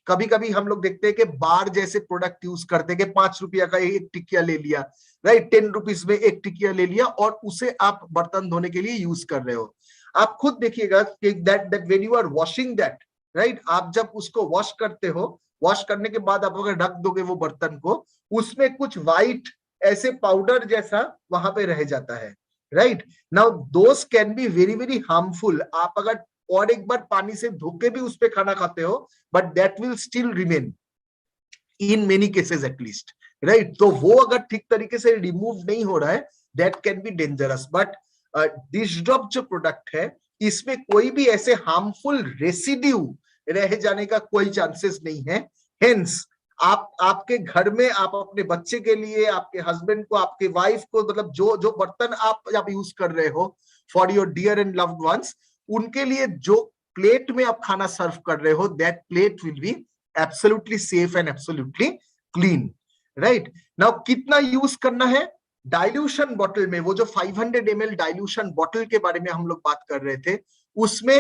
कभी कभी हम लोग देखते हैं कि बार जैसे प्रोडक्ट यूज करते हैं कि 5 रुपया का एक टिकिया ले लिया, राइट, 10 रुपीज में एक टिकिया ले लिया और उसे आप बर्तन धोने के लिए यूज कर रहे हो। आप खुद देखिएगा कि that when you are washing that, right, आप जब उसको वॉश करते हो, वॉश करने के बाद आप अगर ढक दोगे वो बर्तन को, उसमें कुछ व्हाइट ऐसे पाउडर जैसा वहां पे रह जाता है, right. Now those can be very very harmful. आप अगर और एक बार पानी से धो के भी उस पे खाना खाते हो, but that will still remain in many cases at least, right. तो वो अगर ठीक तरीके से रिमूव नहीं हो रहा है, that can be dangerous. But dish drop जो प्रोडक्ट है इसमें कोई भी ऐसे हार्मफुल रेसिड्यू रह जाने का कोई चांसेस नहीं है। हेंस आपके घर में आप अपने बच्चे के लिए, आपके हस्बैंड को, आपके वाइफ को, मतलब जो बर्तन आप यूज कर रहे हो for your dear and loved ones, उनके लिए जो प्लेट में आप खाना सर्व कर रहे हो, that plate will be absolutely safe and absolutely clean, right. Now कितना यूज करना है? डाइल्यूशन बॉटल में, वो जो 500 ml डाइल्यूशन बॉटल के बारे में हम लोग बात कर रहे थे, उसमें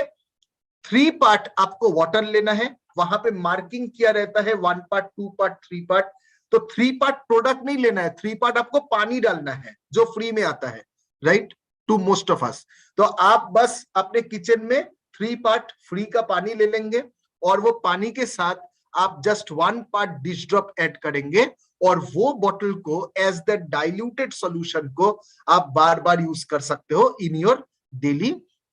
3 पार्ट आपको वाटर लेना है। वहां पे मार्किंग किया रहता है 1 पार्ट, 2 पार्ट, 3 पार्ट। तो 3 पार्ट प्रोडक्ट नहीं लेना है, 3 पार्ट आपको पानी डालना है जो फ्री में आता है, right, to most of us. तो आप बस अपने किचन में 3 पार्ट फ्री का पानी ले लेंगे और वो पानी के साथ आप just 1 part dish drop add करेंगे और वो बॉटल को एज द डाइल्यूटेड सॉल्यूशन को आप बार बार यूज कर सकते हो in your daily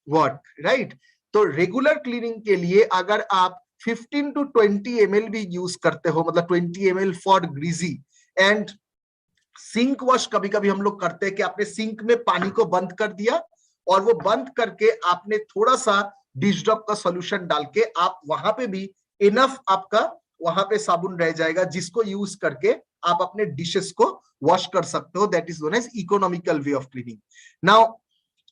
work, right. तो रेगुलर क्लीनिंग के लिए अगर आप 15 to 20 ml भी यूज करते हो, मतलब 20 ml for greasy and sink wash, कभी कभी हम लोग करते हैं कि आपने सिंक में पानी को बंद कर दिया और वो बंद करके आपने थोड़ा सा डिश ड्रॉप का सॉल्यूशन डाल के आप वहां पे भी इनफ आपका वहां पे साबुन रह जाएगा जिसको यूज करके आप अपने डिशेस को वॉश कर सकते हो। That is known as economical way of cleaning. Now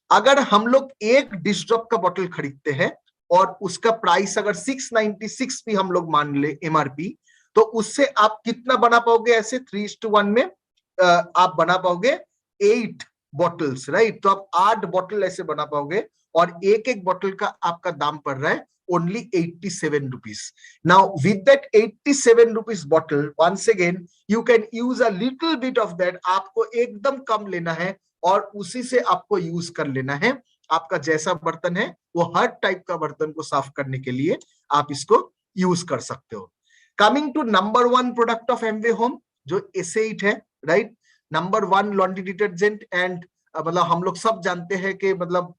अगर हम लोग एक डिश ड्रॉप का बॉटल खरीदते हैं और उसका प्राइस अगर 696 भी हम लोग मान ले एमआरपी, तो उससे आप कितना बना पाओगे? ऐसे 3:1 में आप बना पाओगे 8 बॉटल्स, राइट। तो आप 8 बॉटल ऐसे बना पाओगे और एक एक बॉटल का आपका दाम पड़ रहा है only 87 rupees. Now with that 87 rupees bottle, once again you can use a little bit of that. आपको एकदम कम लेना है और उसी से आपको यूज कर लेना है। आपका जैसा बर्तन है वो हर टाइप का बर्तन को साफ करने के लिए आप इसको यूज कर सकते हो। Coming to number 1 product of Amway home, जो एस8 है, right. Number 1 laundry detergent and मतलब हम लोग सब जानते हैं कि मतलब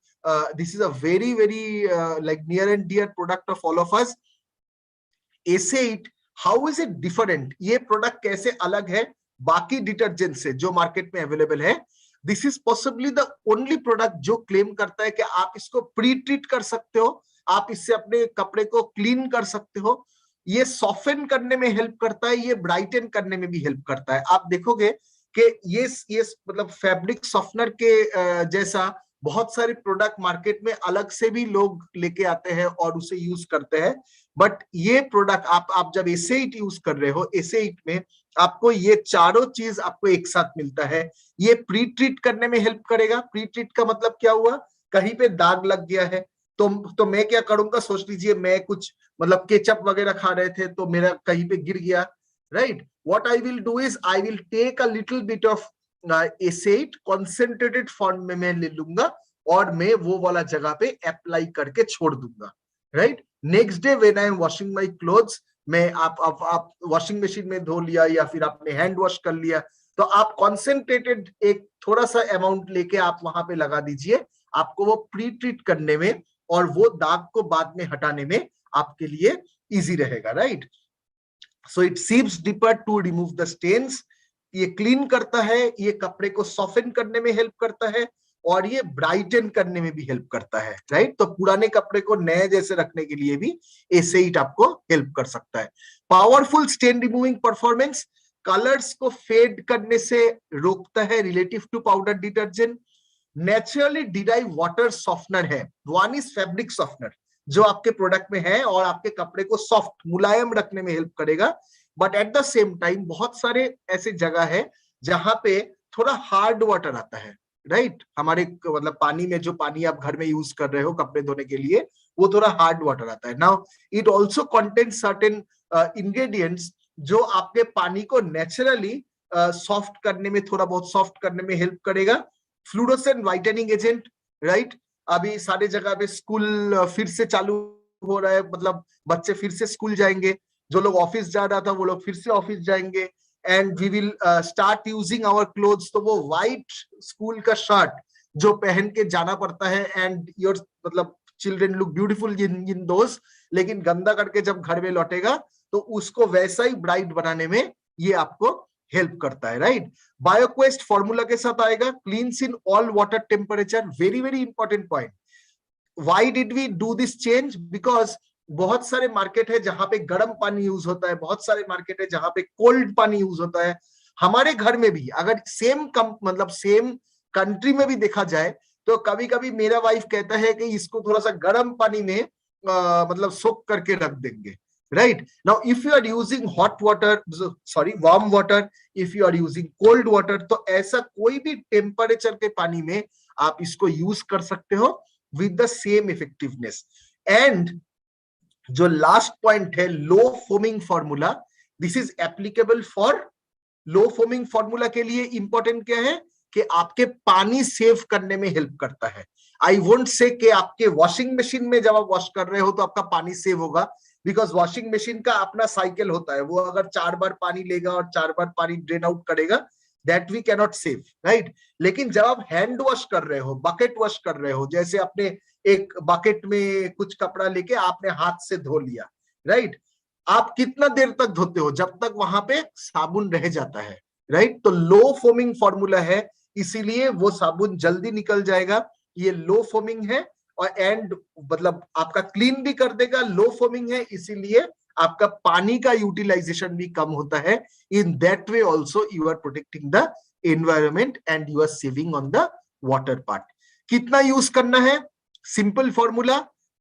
this is a very very like near and dear product of all of us. S eight how is it different, ये प्रोडक्ट कैसे अलग है बाकी डिटर्जेंट से जो मार्केट में अवेलेबल है? This is possibly the only product जो क्लेम करता है कि आप इसको प्री ट्रीट कर सकते हो, आप इससे अपने कपड़े को क्लीन कर सकते हो, ये सॉफ्टन करने में हेल्प करता है, ये ब्राइटन करने में भी हेल्प करता है। आप देखोगे कि ये मतलब फैब्रिक सॉफ्टनर के जैसा बहुत सारे प्रोडक्ट मार्केट में अलग से भी लोग लेके आते हैं और उसे यूज करते हैं, बट ये प्रोडक्ट आप जब एसे8 यूज कर रहे हो, एसे8 में आपको ये चारों चीज आपको एक साथ मिलता है। ये प्री ट्रीट करने में हेल्प करेगा। प्री ट्रीट का मतलब क्या हुआ? कहीं पे दाग लग गया है तो मैं क्या करूंगा, सोच लीजिए मैं कुछ मतलब केचप वगैरह खा रहे थे तो मेरा कहीं पे गिर गया, right? What I will do is I will take a little bit of S eight concentrated form में मैं ले लूंगा और मैं वो वाला जगह पे अप्लाई करके छोड़ दूंगा, right? Next day when I M washing my clothes, मैं आप वॉशिंग मशीन में धो लिया या फिर आपने हैंड वॉश कर लिया, तो आप कॉन्सेंट्रेटेड एक थोड़ा सा अमाउंट लेके आप वहां पे लगा दीजिए, आपको वो प्री ट्रीट करने में और वो दाग को बाद में हटाने में आपके लिए इजी रहेगा, right? So it sieves deeper to remove the stains, ये क्लीन करता है, ये कपड़े को सॉफ्टन करने में हेल्प करता है और ये ब्राइटन करने में भी हेल्प करता है, राइट? तो पुराने कपड़े को नए जैसे रखने के लिए भी एसे8 आपको हेल्प कर सकता है। Powerful stain removing performance, colours को फेड करने से रोकता है relative to powder detergent. Naturally derive water softener है, वन इज फैब्रिक सॉफ्टनर जो आपके प्रोडक्ट में है और आपके कपड़े को सॉफ्ट मुलायम रखने में हेल्प करेगा, but at the same time बहुत सारे ऐसे जगह है जहां पे थोड़ा हार्ड वाटर आता है, राइट? हमारे मतलब पानी में जो पानी आप घर में यूज कर रहे हो कपड़े धोने के लिए, वो थोड़ा हार्ड वाटर आता है। Now it also contain certain ingredients जो आपके पानी को नेचुरली सॉफ्ट करने में, थोड़ा बहुत सॉफ्ट करने में हेल्प करेगा। Fluorescent whitening agent, right? अभी सारे जगह पे स्कूल फिर से चालू हो रहा है, मतलब बच्चे फिर से स्कूल जाएंगे, जो लोग ऑफिस जा रहा था वो लोग फिर से ऑफिस जाएंगे, and we will start using our clothes, तो वो व्हाइट स्कूल का शर्ट जो पहन के जाना पड़ता है एंड योर मतलब चिल्ड्रन लुक ब्यूटीफुल इन दोस, लेकिन गंदा करके जब घर में लौटेगा तो उसको वैसा ही ब्राइट बनाने में ये आपको हेल्प करता है, राइट? बायोक्वेस्ट फॉर्मूला के साथ आएगा, cleans in all water temperature, very very important point. Why did we do this change? Because बहुत सारे मार्केट है जहां पे गर्म पानी यूज होता है, बहुत सारे मार्केट है जहां पे कोल्ड पानी यूज होता है। हमारे घर में भी अगर सेम मतलब सेम कंट्री में भी देखा जाए तो कभी कभी मेरा वाइफ कहता है कि इसको थोड़ा सा गर्म पानी में मतलब सोक करके रख देंगे, right? Now if you are using hot water, sorry warm water, if you are using cold water, तो ऐसा कोई भी टेम्परेचर के पानी में आप इसको यूज कर सकते हो with the same effectiveness। and जो लास्ट पॉइंट है low foaming formula, this is applicable for low foaming formula के लिए इंपॉर्टेंट क्या है कि आपके पानी सेव करने में हेल्प करता है। आई वोंट से कि आपके वॉशिंग मशीन में जब आप वॉश कर रहे हो तो आपका पानी सेव होगा, बिकॉज वॉशिंग मशीन का अपना साइकिल होता है, वो अगर 4 बार पानी लेगा और 4 बार पानी ड्रेन आउट करेगा, that we cannot save, right? लेकिन जब आप हैंड वॉश कर रहे हो, बकेट वॉश कर रहे हो, जैसे आपने एक बकेट में कुछ कपड़ा लेके आपने हाथ से धो लिया, राइट? आप कितना देर तक धोते हो? जब तक वहां पे साबुन रह जाता है, राइट? तो लो फोमिंग फॉर्मूला है, इसीलिए वो साबुन जल्दी निकल जाएगा। ये लो फोमिंग है और एंड मतलब आपका क्लीन भी कर देगा। लो फोमिंग है इसीलिए आपका पानी का यूटिलाइजेशन भी कम होता है। In that way also you are protecting the environment and you are saving on the water part. कितना यूज करना है? Simple formula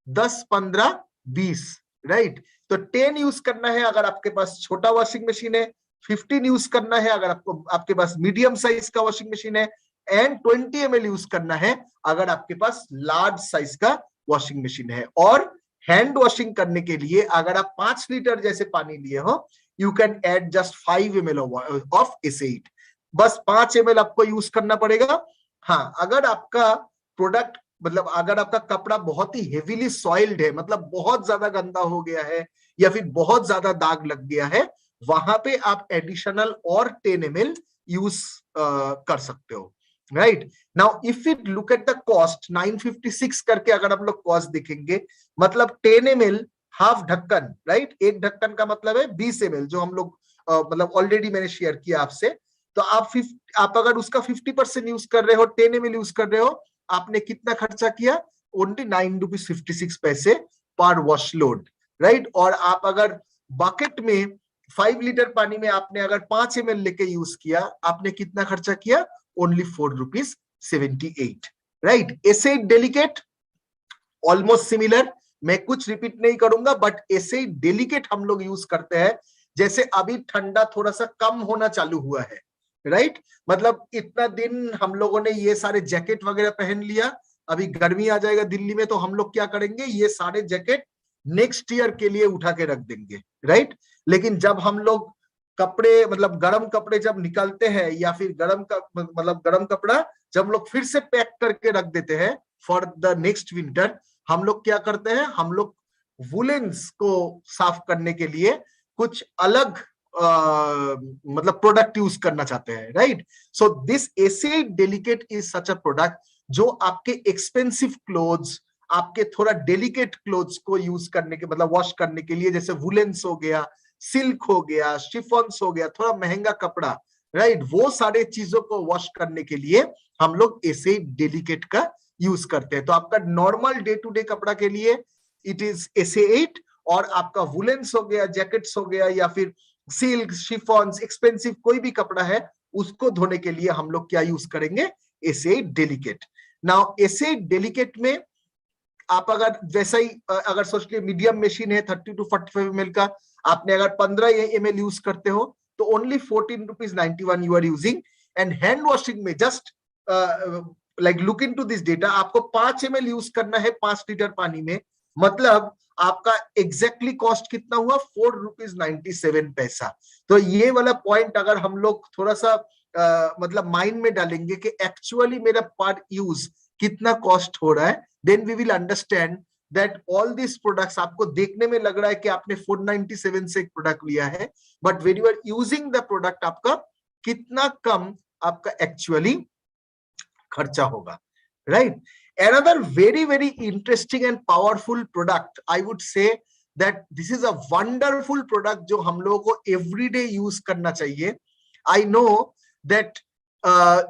10 15 20, right? तो 10 यूज करना है अगर आपके पास छोटा वॉशिंग मशीन है, 15 यूज करना है अगर आपके पास मीडियम साइज का वॉशिंग मशीन है, एंड 20 ml यूज करना है अगर आपके पास लार्ज साइज का वॉशिंग मशीन है। और हैंड वॉशिंग करने के लिए अगर आप 5 लीटर जैसे पानी लिए हो, you can add just 5 ml of S eight, बस 5 ml आपको यूज करना पड़ेगा। हाँ, अगर आपका प्रोडक्ट मतलब अगर आपका कपड़ा बहुत ही हेवीली सॉइल्ड है, मतलब बहुत ज्यादा गंदा हो गया है या फिर बहुत ज्यादा दाग लग गया है, वहां पे आप एडिशनल और 10 ml यूज कर सकते हो। Right. Now if it look at the cost 956 करके अगर हम लोग कॉस्ट देखेंगे, मतलब 10 ml हाफ ढक्कन, राइट, एक ढक्कन का मतलब है 20 ml, जो हम लोग मतलब ऑलरेडी मैंने शेयर किया आपसे। तो आप अगर उसका 50% यूज कर रहे हो, 10 ml यूज कर रहे हो, आपने कितना खर्चा किया? ओनली 9 रुपीज 56 पैसे पर वॉश लोड, राइट। और आप अगर बकेट में 5 लीटर पानी में आपने अगर 5 ml लेके यूज किया, आपने कितना खर्चा किया? Only 4 rupees 78, right. ऐसे डेलिकेट ऑलमोस्ट सिमिलर, मैं कुछ रिपीट नहीं करूंगा, बट ऐसे डेलिकेट हम लोग यूज करते हैं। जैसे अभी ठंडा थोड़ा सा कम होना चालू हुआ है, राइट, मतलब इतना दिन हम लोगों ने ये सारे जैकेट वगैरह पहन लिया, अभी गर्मी आ जाएगा दिल्ली में, तो हम लोग क्या करेंगे, ये सारे जैकेट नेक्स्ट ईयर के लिए उठा के रख देंगे, राइट। लेकिन जब हम लोग कपड़े, मतलब गर्म कपड़े जब निकलते हैं, या फिर मतलब गर्म कपड़ा जब लोग फिर से पैक करके रख देते हैं फॉर द नेक्स्ट विंटर, हम लोग क्या करते हैं, हम लोग वुलेन्स को साफ करने के लिए कुछ अलग मतलब प्रोडक्ट यूज करना चाहते हैं, right. So this essay delicate is such a product जो आपके एक्सपेंसिव क्लोथ्स, आपके थोड़ा डेलिकेट क्लोथ्स को यूज करने के, मतलब वॉश करने के लिए, जैसे वुलेन्स हो गया, सिल्क हो गया, शिफॉन्स हो गया, थोड़ा महंगा कपड़ा, राइट, वो सारे चीजों को वॉश करने के लिए हम लोग ऐसे डेलिकेट का यूज करते हैं। तो आपका नॉर्मल डे टू डे कपड़ा के लिए इट इज SA8, और आपका वुलेन्स हो गया, जैकेट्स हो गया, या फिर सिल्क, शिफॉन्स, एक्सपेंसिव कोई भी कपड़ा है, उसको धोने के लिए हम लोग क्या यूज करेंगे? SA8 delicate. Now SA8 delicate में आप अगर वैसा ही अगर सोच लिए मीडियम मशीन है 30 to 45 ml का, आपने अगर 15 ml यूज करते हो, तो only 14 rupees 91 you are using. And hand washing में just like look in to this data, आपको 5 ml यूज करना है 5 लीटर पानी में, मतलब आपका एग्जैक्टली कॉस्ट कितना हुआ? 4 रुपीज 97 पैसा। तो ये वाला पॉइंट अगर हम लोग थोड़ा सा मतलब माइंड में डालेंगे कि एक्चुअली मेरा पर यूज कितना कॉस्ट हो रहा है, then we will understand that all these products, आपको देखने में लग रहा है कि आपने 497 से एक प्रोडक्ट लिया है, but when you are using the product आपका कितना कम आपका एक्चुअली खर्चा होगा, right? Another very very interesting and powerful product, I would say that this is a wonderful product जो हम लोगों को everyday use करना चाहिए। I know that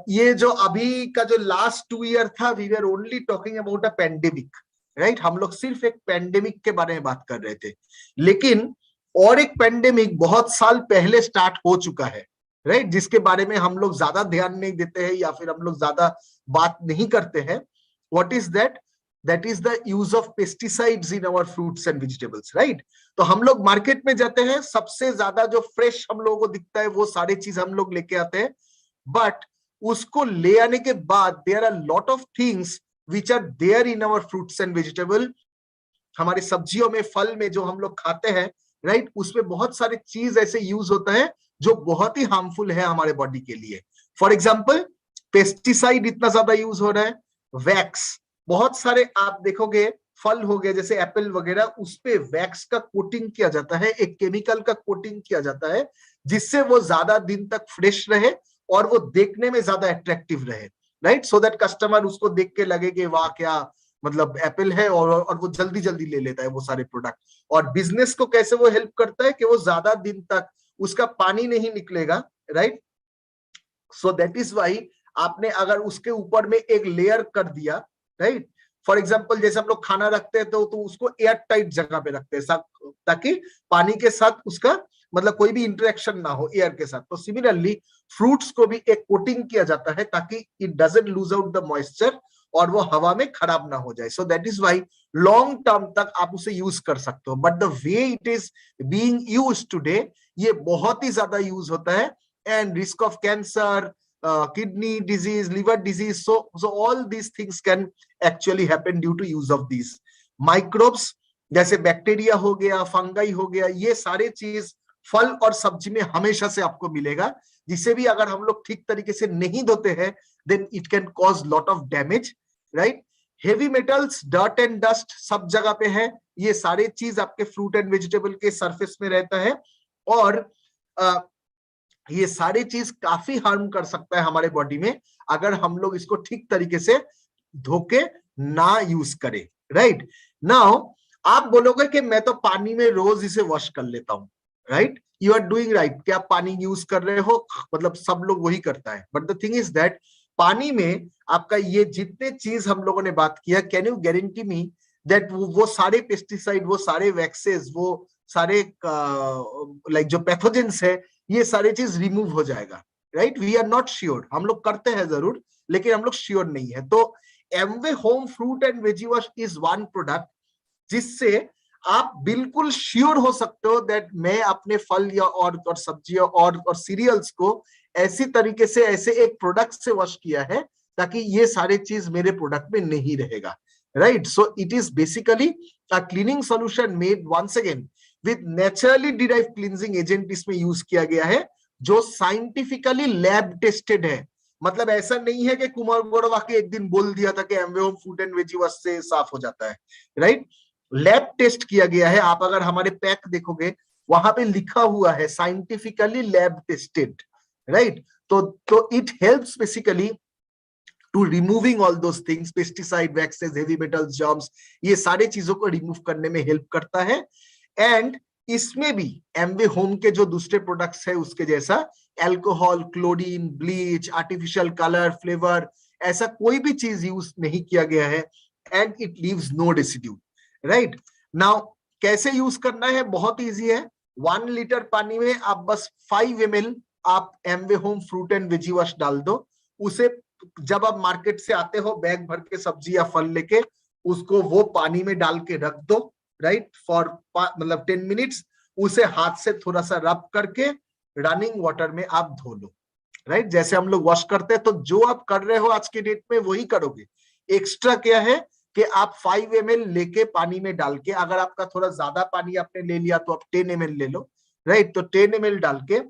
ये जो अभी का जो लास्ट 2 ईयर था, we were only talking about a pandemic, right, हम लोग सिर्फ एक पेंडेमिक के बारे में बात कर रहे थे, लेकिन और एक पेंडेमिक बहुत साल पहले स्टार्ट हो चुका है, राइट, जिसके बारे में हम लोग ज्यादा ध्यान नहीं देते हैं, या फिर हम लोग ज्यादा बात नहीं करते हैं। What is that? That is the use of pesticides in our fruits and vegetables, right. तो हम लोग मार्केट में जाते हैं, सबसे ज्यादा जो फ्रेश हम लोगों को दिखता है वो सारी चीज हम लोग लेके आते हैं, बट उसको ले आने के बाद there are lot of things which are there in our fruits and vegetable, हमारे सब्जियों में, फल में जो हम लोग खाते हैं, राइट, उसमें बहुत सारे चीज ऐसे यूज होता है जो बहुत ही हार्मफुल है हमारे बॉडी के लिए। फॉर एग्जाम्पल, पेस्टिसाइड इतना ज्यादा यूज हो रहा है, वैक्स, बहुत सारे आप देखोगे फल हो गए जैसे एप्पल वगैरह, उस पे वैक्स का कोटिंग किया जाता है, एक केमिकल का कोटिंग किया जाता है, जिससे वो ज्यादा दिन तक फ्रेश रहे और वो देखने में ज्यादा अट्रैक्टिव रहे, राइट, सो दैट कस्टमर उसको देख के लगे कि वाह क्या मतलब एप्पल है, और वो जल्दी जल्दी ले लेता है वो सारे प्रोडक्ट। और बिजनेस को कैसे वो हेल्प करता है कि वो ज्यादा दिन तक उसका पानी नहीं निकलेगा, right. So that is why आपने अगर उसके ऊपर में एक लेयर कर दिया, राइट, फॉर एग्जाम्पल जैसे हम लोग खाना रखते हैं तो उसको एयर टाइट जगह पे रखते हैं ताकि पानी के साथ उसका मतलब कोई भी इंटरेक्शन ना हो एयर के साथ। तो सिमिलरली फ्रूट्स को भी एक कोटिंग किया जाता है ताकि it doesn't lose out the moisture और वो हवा में खराब ना हो जाए। So that is why long term तक आप उसे यूज कर सकते हो, but the way it is being used today ये बहुत ही ज्यादा यूज होता है, and risk of cancer, kidney disease, liver disease, so all these things can actually happen due to use of these microbes, जैसे बैक्टीरिया हो गया, fungi हो गया, ये सारे चीज फल और सब्जी में हमेशा से आपको मिलेगा, जिसे भी अगर हम लोग ठीक तरीके से नहीं धोते हैं then it can cause lot of damage, right. Heavy metals, dirt and dust सब जगह पे है, ये सारे चीज आपके फ्रूट एंड वेजिटेबल के सरफेस में रहता है, और ये सारी चीज काफी हार्म कर सकता है हमारे बॉडी में अगर हम लोग इसको ठीक तरीके से धोके ना यूज करें। राइट नाउ आप बोलोगे कि मैं तो पानी में रोज इसे वॉश कर लेता हूं, right, you are doing right, क्या आप पानी यूज कर रहे हो, मतलब सब लोग वही करता है, but the thing is that पानी में आपका ये जितने चीज हम लोगों ने बात किया, can you guarantee me that वो सारे पेस्टिसाइड, वो सारे वैक्सेस, वो सारे लाइक जो पैथोजेंस है, ये सारे चीज रिमूव हो जाएगा, right, we are not sure, हम लोग करते हैं जरूर लेकिन हम लोग श्योर नहीं है। तो Amway home fruit and veggie wash is one product जिससे आप बिल्कुल श्योर हो सकते हो दैट मैं अपने फल या और सब्जियों और सीरियल्स को ऐसी तरीके से ऐसे एक प्रोडक्ट से वॉश किया है ताकि ये सारे चीज मेरे प्रोडक्ट में नहीं रहेगा, right. So it is basically a cleaning solution made once again with naturally derive cleansing agent इसमें यूज किया गया है जो साइंटिफिकली लैब टेस्टेड है। मतलब ऐसा नहीं है कि कुमार गौरव आके एक दिन बोल दिया था कि Amway home fruit and veggie wash से साफ हो जाता है, राइट, लैब टेस्ट किया गया है। आप अगर हमारे पैक देखोगे वहां पे लिखा हुआ है साइंटिफिकली लैब टेस्टेड, राइट। तो it helps basically to removing all those things, pesticide, waxes, heavy metals, germs, ये सारे चीजों को रिमूव करने में हेल्प करता है। एंड इसमें भी एमवे होम के जो दूसरे प्रोडक्ट्स है उसके जैसा alcohol, chlorine, bleach, artificial colour, flavour, ऐसा कोई भी चीज यूज नहीं किया गया है and it leaves no residue, right. Now कैसे यूज करना है, बहुत इजी है। 1 लीटर पानी में आप बस 5 ml आप Amway home fruit and veggie wash डाल दो। उसे जब आप मार्केट से आते हो बैग भर के सब्जी या फल लेके, उसको वो पानी में डाल के रख दो, राइट, फॉर मतलब 10 मिनट्स। उसे हाथ से थोड़ा सा रब करके रनिंग वाटर में आप धो लो, राइट, जैसे हम लोग वॉश करते हैं। तो जो आप कर रहे हो आज के डेट में वही करोगे। एक्स्ट्रा क्या है कि आप 5 ml लेके पानी में डाल के, अगर आपका थोड़ा ज्यादा पानी आपने ले लिया तो आप 10 ml ले लो, राइट। तो 10 ml डाल के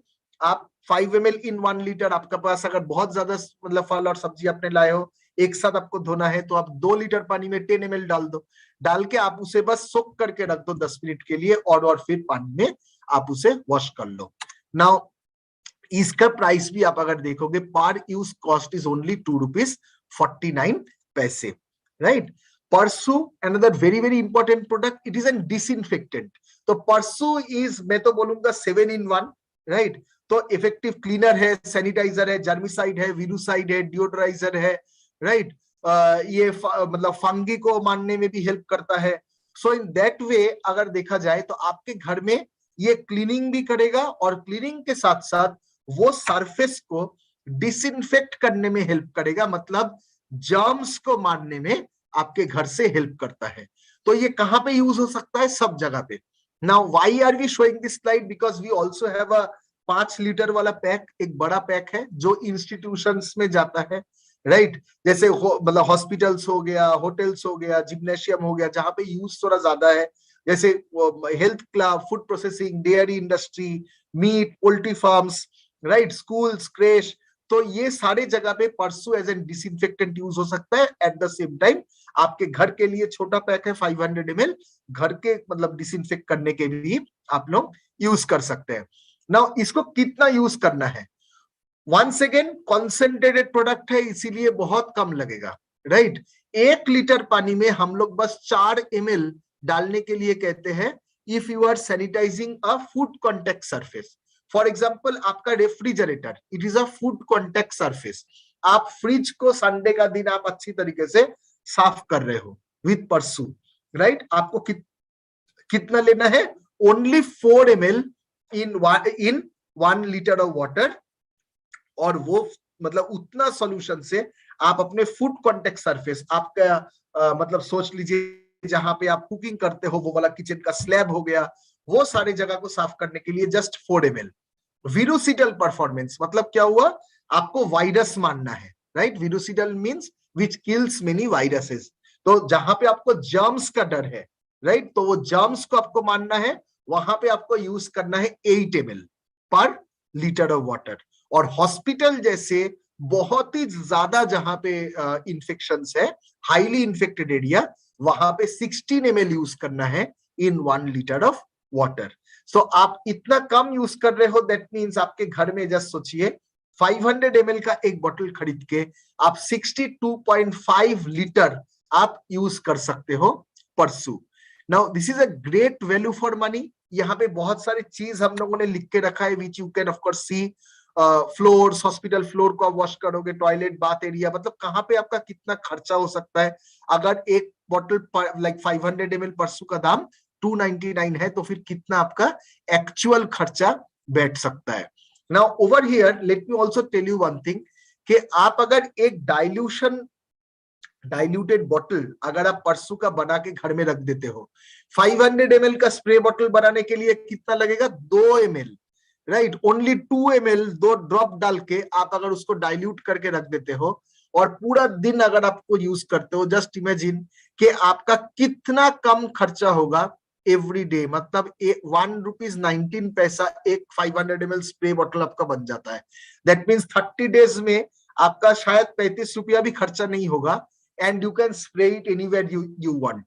आप 5 ml इन 1 लीटर, आपके पास अगर बहुत ज्यादा मतलब फल और सब्जी आपने लाए हो एक साथ आपको धोना है तो आप 2 लीटर पानी में 10 ml डाल दो। डाल के आप उसे बस सोक करके रख दो 10 मिनट के लिए और फिर पानी में आप उसे वॉश कर लो। नाउ इसका प्राइस भी आप अगर देखोगे per use cost is only 2 rupees 49 पैसे, right. Persue another very very important product, it is an disinfectant. तो परसू इज, मैं तो बोलूंगा 7 in 1, राइट। तो इफेक्टिव क्लीनर है, सैनिटाइजर है, जर्मिसाइड है, विरुसाइड है, डिओड्राइजर है, राइट। ये मतलब फंगी को मारने में भी हेल्प करता है। सो इन दैट वे अगर देखा जाए तो आपके घर में ये क्लीनिंग भी करेगा और क्लीनिंग के साथ साथ वो सरफेस को डिसइंफेक्ट करने में हेल्प करेगा, मतलब जर्म्स को मारने में आपके घर से हेल्प करता है। तो ये कहां पे यूज हो सकता है, सब जगह पे। Now why are we showing this slide, because we also have a 5 litre वाला पैक, एक बड़ा पैक है जो इंस्टीट्यूशंस में जाता है, राइट। जैसे मतलब हॉस्पिटल्स हो गया, होटल्स हो गया, जिम्नेशियम हो गया, जहां पे यूज थोड़ा ज्यादा है, जैसे health club, food processing, dairy industry, meat, poultry farms, right, schools, creche. तो ये सारे जगह पे Persue as an disinfectant use हो सकता है। एट द सेम टाइम आपके घर के लिए छोटा पैक है 500 ml, घर के मतलब डिसइंफेक्ट करने के भी आप लोग यूज कर सकते हैं। नाउ इसको कितना यूज करना है, वंस अगेन कॉन्सेंट्रेटेड प्रोडक्ट है इसीलिए बहुत कम लगेगा, राइट। 1 लीटर पानी में हम लोग बस 4 ml डालने के लिए कहते हैं। If you are sanitising a food contact surface, for example आपका refrigerator, it is a food contact surface. आप फ्रिज को संडे का दिन आप अच्छी तरीके से साफ कर रहे हो विथ परसू, राइट। आपको कितना लेना है, only 4 ml in 1 litre of water. और वो मतलब उतना सॉल्यूशन से आप अपने फूड कॉन्टेक्ट सरफेस, आपका मतलब सोच लीजिए जहां पे आप कुकिंग करते हो वो वाला किचन का स्लैब हो गया, वो सारी जगह को साफ करने के लिए जस्ट 4 ml। विरुसिडल परफॉर्मेंस मतलब क्या हुआ, आपको वायरस मारना है, right. Virucidal means which kills many viruses. तो जहां पे आपको जर्म्स का डर है, राइट, तो वो जर्म्स को आपको मारना है, वहां पे आपको यूज करना है 8 ml पर लीटर ऑफ वाटर। और हॉस्पिटल जैसे बहुत ही ज्यादा जहां पे इंफेक्शंस है, हाईली इन्फेक्टेड एरिया, वहां पे 16 ml यूज करना है इन 1 लीटर ऑफ वाटर। सो आप इतना कम यूज कर रहे हो, दैट मीन्स आपके घर में जस्ट सोचिए 500 ml का एक बोतल खरीद के आप 62.5 लीटर आप यूज कर सकते हो Pursue. Now this is a great value for money. यहाँ पे बहुत सारी चीज हम लोगों ने लिख के रखा है which you can of course see. Floors, hospital floor को आप वॉश करोगे, टॉयलेट, बाथ एरिया, मतलब कहाँ पे आपका कितना खर्चा हो सकता है। अगर एक बॉटल लाइक 500 ml परसू का दाम 299 है, तो फिर कितना आपका एक्चुअल खर्चा बैठ सकता है। Now over here let me also tell you one thing, कि आप अगर एक डाइल्यूटेड बॉटल अगर आप परसू का बना के घर में रख देते हो, 500 ml का स्प्रे बॉटल बनाने के लिए कितना लगेगा, 2 ml, right, only 2 ml, 2 drop डाल के आप अगर उसको डाइल्यूट करके रख देते हो और पूरा दिन अगर आपको यूज करते हो, जस्ट इमेजिन कि आपका कितना कम खर्चा होगा एवरी डे। मतलब 1.19 एक 500 ml स्प्रे बॉटल आपका बन जाता है। दैट मीन्स 30 डेज में आपका शायद 35 रुपया भी खर्चा नहीं होगा, and you can spray it anywhere you want,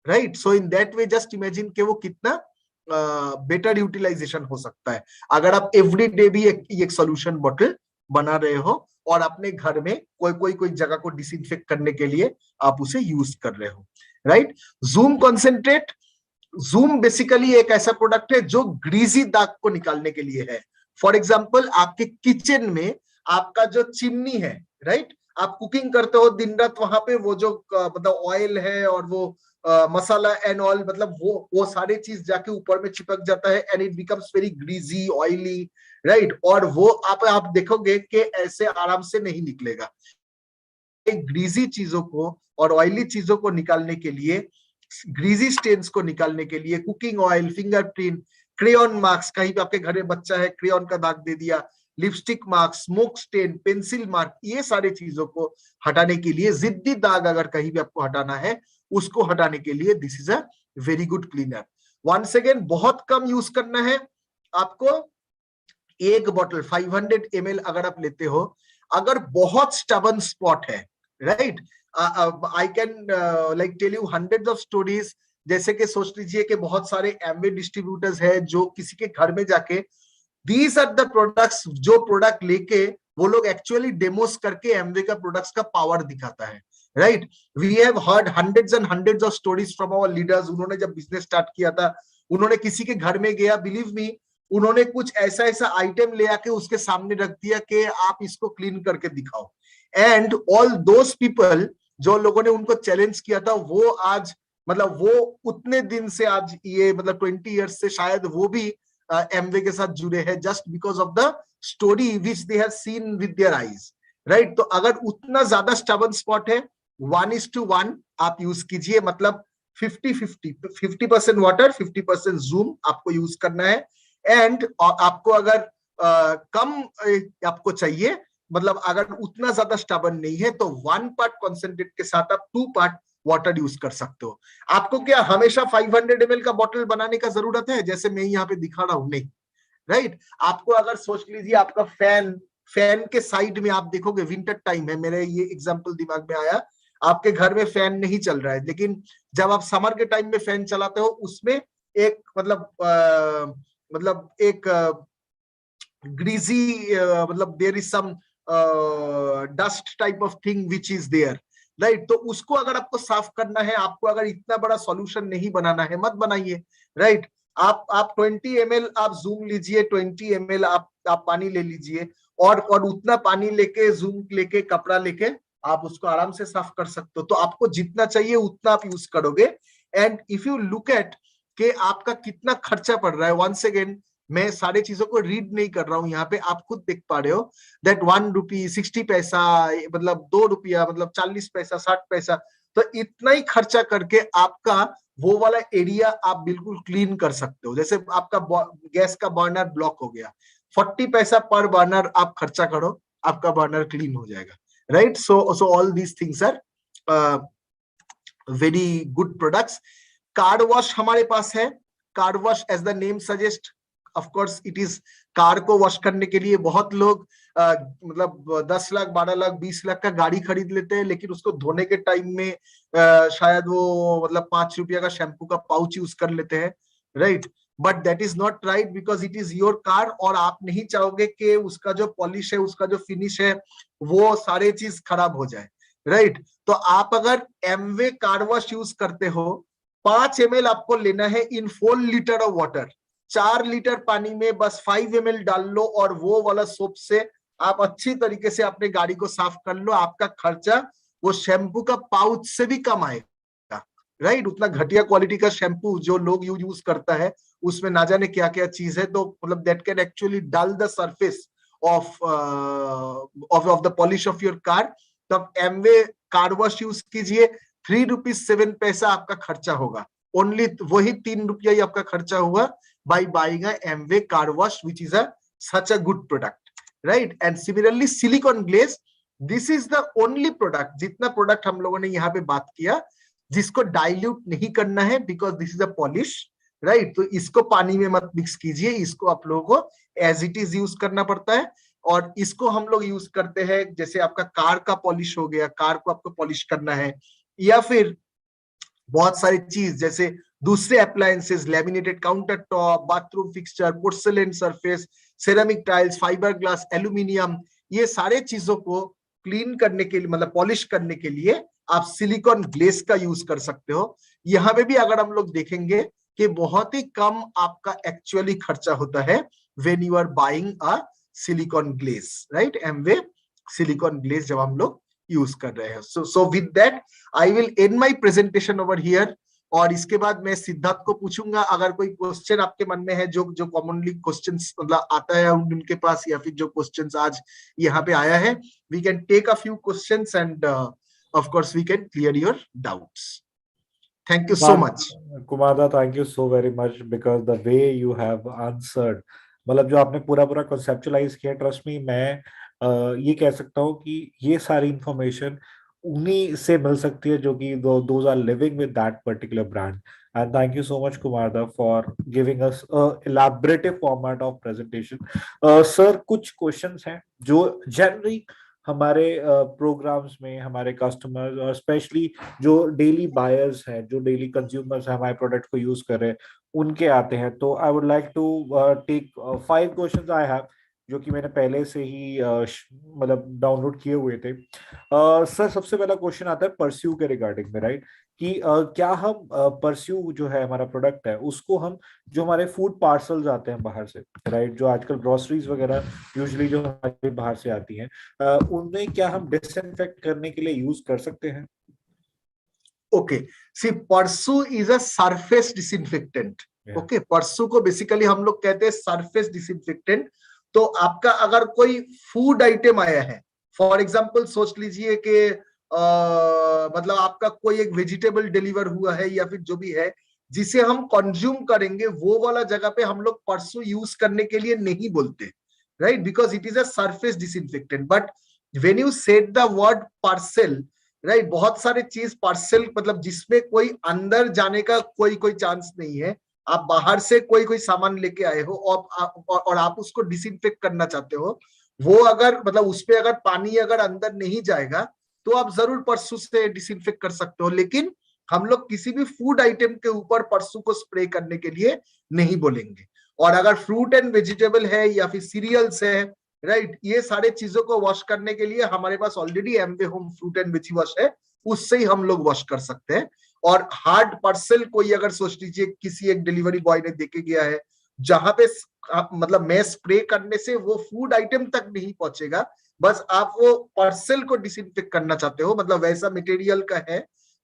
right. So in that way just imagine कि वो कितना बेटर यूटिलाइजेशन हो सकता है अगर आप एवरी डे भी एक सोल्यूशन बॉटल बना रहे हो और अपने घर में कोई जगह को डिसइंफेक्ट करने के लिए आप उसे यूज कर रहे हो, right. Zoom concentrate, zoom basically एक ऐसा प्रोडक्ट है जो ग्रीजी दाग को निकालने के लिए है। फॉर एग्जाम्पल आपके किचन में आपका जो चिमनी है, राइट, आप कुकिंग करते हो दिन रात, वहां पे वो जो मतलब ऑयल है और वो मसाला एंड ऑयल, मतलब वो सारे चीज जाके ऊपर में चिपक जाता है and it becomes very greasy, oily, right. और वो आप देखोगे कि ऐसे आराम से नहीं निकलेगा। ग्रीजी चीजों को और ऑयली चीजों को निकालने के लिए, ग्रीजी स्टेन्स को निकालने के लिए cooking oil, fingerprint, crayon marks, कहीं पे आपके घर में बच्चा है क्रेयॉन का दाग दे दिया, lipstick mark, smoke stain, pencil mark, ये सारी चीजों को हटाने के लिए, जिद्दी दाग अगर कहीं भी आपको हटाना है उसको हटाने के लिए this is a very good cleaner. Once again बहुत कम यूज करना है आपको। एक बॉटल 500 ml अगर आप लेते हो, अगर बहुत स्टबन स्पॉट है, right, I can like tell you hundreds of stories. जैसे कि सोच लीजिए कि बहुत सारे एमवे डिस्ट्रीब्यूटर्स है जो किसी के घर में जाके दीज आर द प्रोडक्ट्स, जो प्रोडक्ट लेके वो लोग एक्चुअली डेमोस करके एमवे का प्रोडक्ट्स का पावर दिखाता है, right. We have heard hundreds and hundreds of stories from our leaders. उन्होंने जब बिजनेस स्टार्ट किया था, उन्होंने किसी के घर में गया, बिलीव मी, उन्होंने कुछ ऐसा ऐसा आइटम ले आके उसके सामने रख दिया कि आप इसको क्लीन करके दिखाओ, एंड ऑल दोस पीपल जो लोगों ने उनको चैलेंज किया था, वो आज मतलब वो उतने दिन से आज ये मतलब 20 ईयर्स से शायद वो भी एमवे के साथ जुड़े हैं, just because of the story which they have seen with their eyes, right. तो अगर उतना ज्यादा स्टबन स्पॉट है, 1:1 आप यूज कीजिए, मतलब 50% वाटर 50% जूम आपको यूज करना है। एंड आपको अगर कम आपको चाहिए, मतलब अगर उतना ज्यादा स्टबन नहीं है, तो 1 पार्ट कॉन्सेंट्रेट के साथ आप 2 पार्ट वाटर यूज कर सकते हो। आपको क्या हमेशा 500 ml का बॉटल बनाने का जरूरत है, जैसे मैं यहाँ पे दिखा रहा हूं, नहीं, राइट। आपको अगर सोच लीजिए आपका फैन के साइड में आप देखोगे, विंटर टाइम है, मेरे ये एग्जांपल दिमाग में आया, आपके घर में फैन नहीं चल रहा है, लेकिन जब आप समर के टाइम में फैन चलाते हो, उसमें एक मतलब एक ग्रीजी मतलब there is some dust type of thing which is there, right. तो उसको अगर आपको साफ करना है, आपको अगर इतना बड़ा सॉल्यूशन नहीं बनाना है, मत बनाइए, राइट। आप 20 ml आप जूम लीजिए, 20 ml आप पानी ले लीजिए, और उतना पानी लेके, जूम लेके, कपड़ा लेके आप उसको आराम से साफ कर सकते हो। तो आपको जितना चाहिए उतना आप यूज करोगे। And if you look at कि आपका कितना खर्चा पड़ रहा है, वंस अगेन मैं सारी चीजों को रीड नहीं कर रहा हूं, यहाँ पे आप खुद देख पा रहे हो दैट 1 रुपी 60 पैसा, मतलब 2 रुपया, मतलब 40 पैसा, 60 पैसा। तो इतना ही खर्चा करके आपका वो वाला एरिया आप बिल्कुल क्लीन कर सकते हो। जैसे आपका गैस का बर्नर ब्लॉक हो गया, 40 पैसा पर बर्नर आप खर्चा करो, आपका बर्नर क्लीन हो जाएगा, right. So all these things are very good products. Car wash हमारे पास है। Car wash as the name suggest, of course it is, car को वॉश करने के लिए बहुत लोग मतलब 10 लाख 12 लाख 20 लाख का गाड़ी खरीद लेते हैं, लेकिन उसको धोने के टाइम में शायद वो मतलब 5 रुपया का शैम्पू का पाउच यूज कर लेते हैं, right. But that is not right because it is your car, और आप नहीं चाहोगे कि उसका जो पॉलिश है, उसका जो फिनिश है, वो सारे चीज खराब हो जाए, राइट। तो आप अगर एमवे कार वॉश यूज करते हो, 5 ml आपको लेना है इन 4 लीटर ऑफ वाटर। 4 लीटर पानी में बस 5 ml डाल लो, और वो वाला सोप से आप अच्छी तरीके से अपने गाड़ी को साफ कर लो। आपका खर्चा वो शैम्पू का पाउच से भी कम आएगा, राइट। उतना घटिया क्वालिटी का शैम्पू जो लोग यूज करता है, उसमें ना जाने क्या क्या चीज है, तो मतलब that can actually dull the surface of of the polish of your car. तब एमवे कार वॉश यूज कीजिए, 3 रुपीज 7 पैसा आपका खर्चा होगा, ओनली वही 3 रुपया ही आपका खर्चा हुआ by buying a Amway car wash which is such a good product, right. And similarly silicone glaze, this is the only product, जितना प्रोडक्ट हम लोगों ने यहाँ पे बात किया, जिसको डाइल्यूट नहीं करना है, because this is a polish, right. तो इसको पानी में मत मिक्स कीजिए, इसको आप लोगों को एज इट इज यूज करना पड़ता है। और इसको हम लोग यूज करते हैं, जैसे आपका कार का पॉलिश हो गया, कार को आपको पॉलिश करना है, या फिर बहुत सारी चीज जैसे दूसरे appliances, laminated counter top, bathroom fixture, porcelain surface, ceramic tiles, fibre glass, aluminium, ये सारे चीजों को क्लीन करने के लिए, मतलब पॉलिश करने के लिए आप सिलिकॉन ग्लेज का यूज कर सकते हो। यहाँ पे भी अगर हम लोग देखेंगे कि बहुत ही कम आपका एक्चुअली खर्चा होता है when you are buying a silicone glaze, right. Amway silicone glaze जब हम लोग यूज कर रहे हैं। So with that I will end my presentation over here. और इसके बाद मैं सिद्धार्थ को पूछूंगा, अगर कोई क्वेश्चन आपके मन में है, जो जो कॉमनली क्वेश्चंस मतलब आता है उनके पास, या फिर जो क्वेश्चंस आज यहाँ पे आया है, we can take a few questions and of course we can clear your doubts. Thank you so much Kumar, thank you so very much because the way you have answered, मतलब जो आपने पूरा पूरा कंसेप्चुलाइज किया, ट्रस्ट मी, मैं ये कह सकता हूँ कि ये सारी इंफॉर्मेशन उन्हीं से मिल सकती है जो कि those are living with that particular brand. And thank you so much Kumar for giving us elaborative format of presentation. Sir, कुछ क्वेश्चंस हैं जो जनरली हमारे प्रोग्राम्स में हमारे कस्टमर्स और स्पेशली जो डेली बायर्स हैं, जो डेली कंज्यूमर्स हैं, हमारे प्रोडक्ट को यूज कर रहे हैं, उनके आते हैं। तो I would like to take 5 questions I have, जो कि मैंने पहले से ही मतलब डाउनलोड किए हुए थे। सर, सबसे पहला क्वेश्चन आता है परस्यू के रिगार्डिंग में, राइट, कि क्या हम परस्यू जो है हमारा प्रोडक्ट है, उसको हम जो हमारे फूड पार्सल्स आते हैं बाहर से, राइट, जो आजकल ग्रोसरीज वगैरह यूजुअली जो हमारे बाहर से आती हैं, उनमें क्या हम डिसइंफेक्ट करने के लिए यूज कर सकते हैं? Okay, see Pursue is a surface disinfectant. Okay, Pursue को बेसिकली हम लोग कहते हैं सरफेस डिसइंफेक्टेंट। तो आपका अगर कोई फूड आइटम आया है, फॉर एग्जांपल सोच लीजिए कि मतलब आपका कोई एक वेजिटेबल डिलीवर हुआ है, या फिर जो भी है जिसे हम कंज्यूम करेंगे, वो वाला जगह पे हम लोग परसू यूज करने के लिए नहीं बोलते, right, because it is a surface disinfectant. But when you said the word parcel, right, बहुत सारे चीज पार्सल मतलब जिसमें कोई अंदर जाने का कोई कोई चांस नहीं है, आप बाहर से कोई कोई सामान लेके आए हो और आप उसको डिसइंफेक्ट करना चाहते हो, वो अगर मतलब उसपे अगर पानी अगर अंदर नहीं जाएगा, तो आप जरूर परसू से डिसइंफेक्ट कर सकते हो। लेकिन हम लोग किसी भी फूड आइटम के ऊपर परसू को स्प्रे करने के लिए नहीं बोलेंगे। और अगर फ्रूट एंड वेजिटेबल है या फिर सीरियल्स है, राइट, ये सारे चीजों को वॉश करने के लिए हमारे पास already Amway home fruit and veggie wash है, उससे ही हम लोग वॉश कर सकते हैं। और हार्ड पार्सल कोई अगर सोच लीजिए किसी एक डिलीवरी बॉय ने देके गया है, जहां पे मतलब मैं स्प्रे करने से वो फूड आइटम तक नहीं पहुंचेगा, बस आप वो पार्सल को डिसइंफेक्ट करना चाहते हो, मतलब वैसा मटेरियल का है,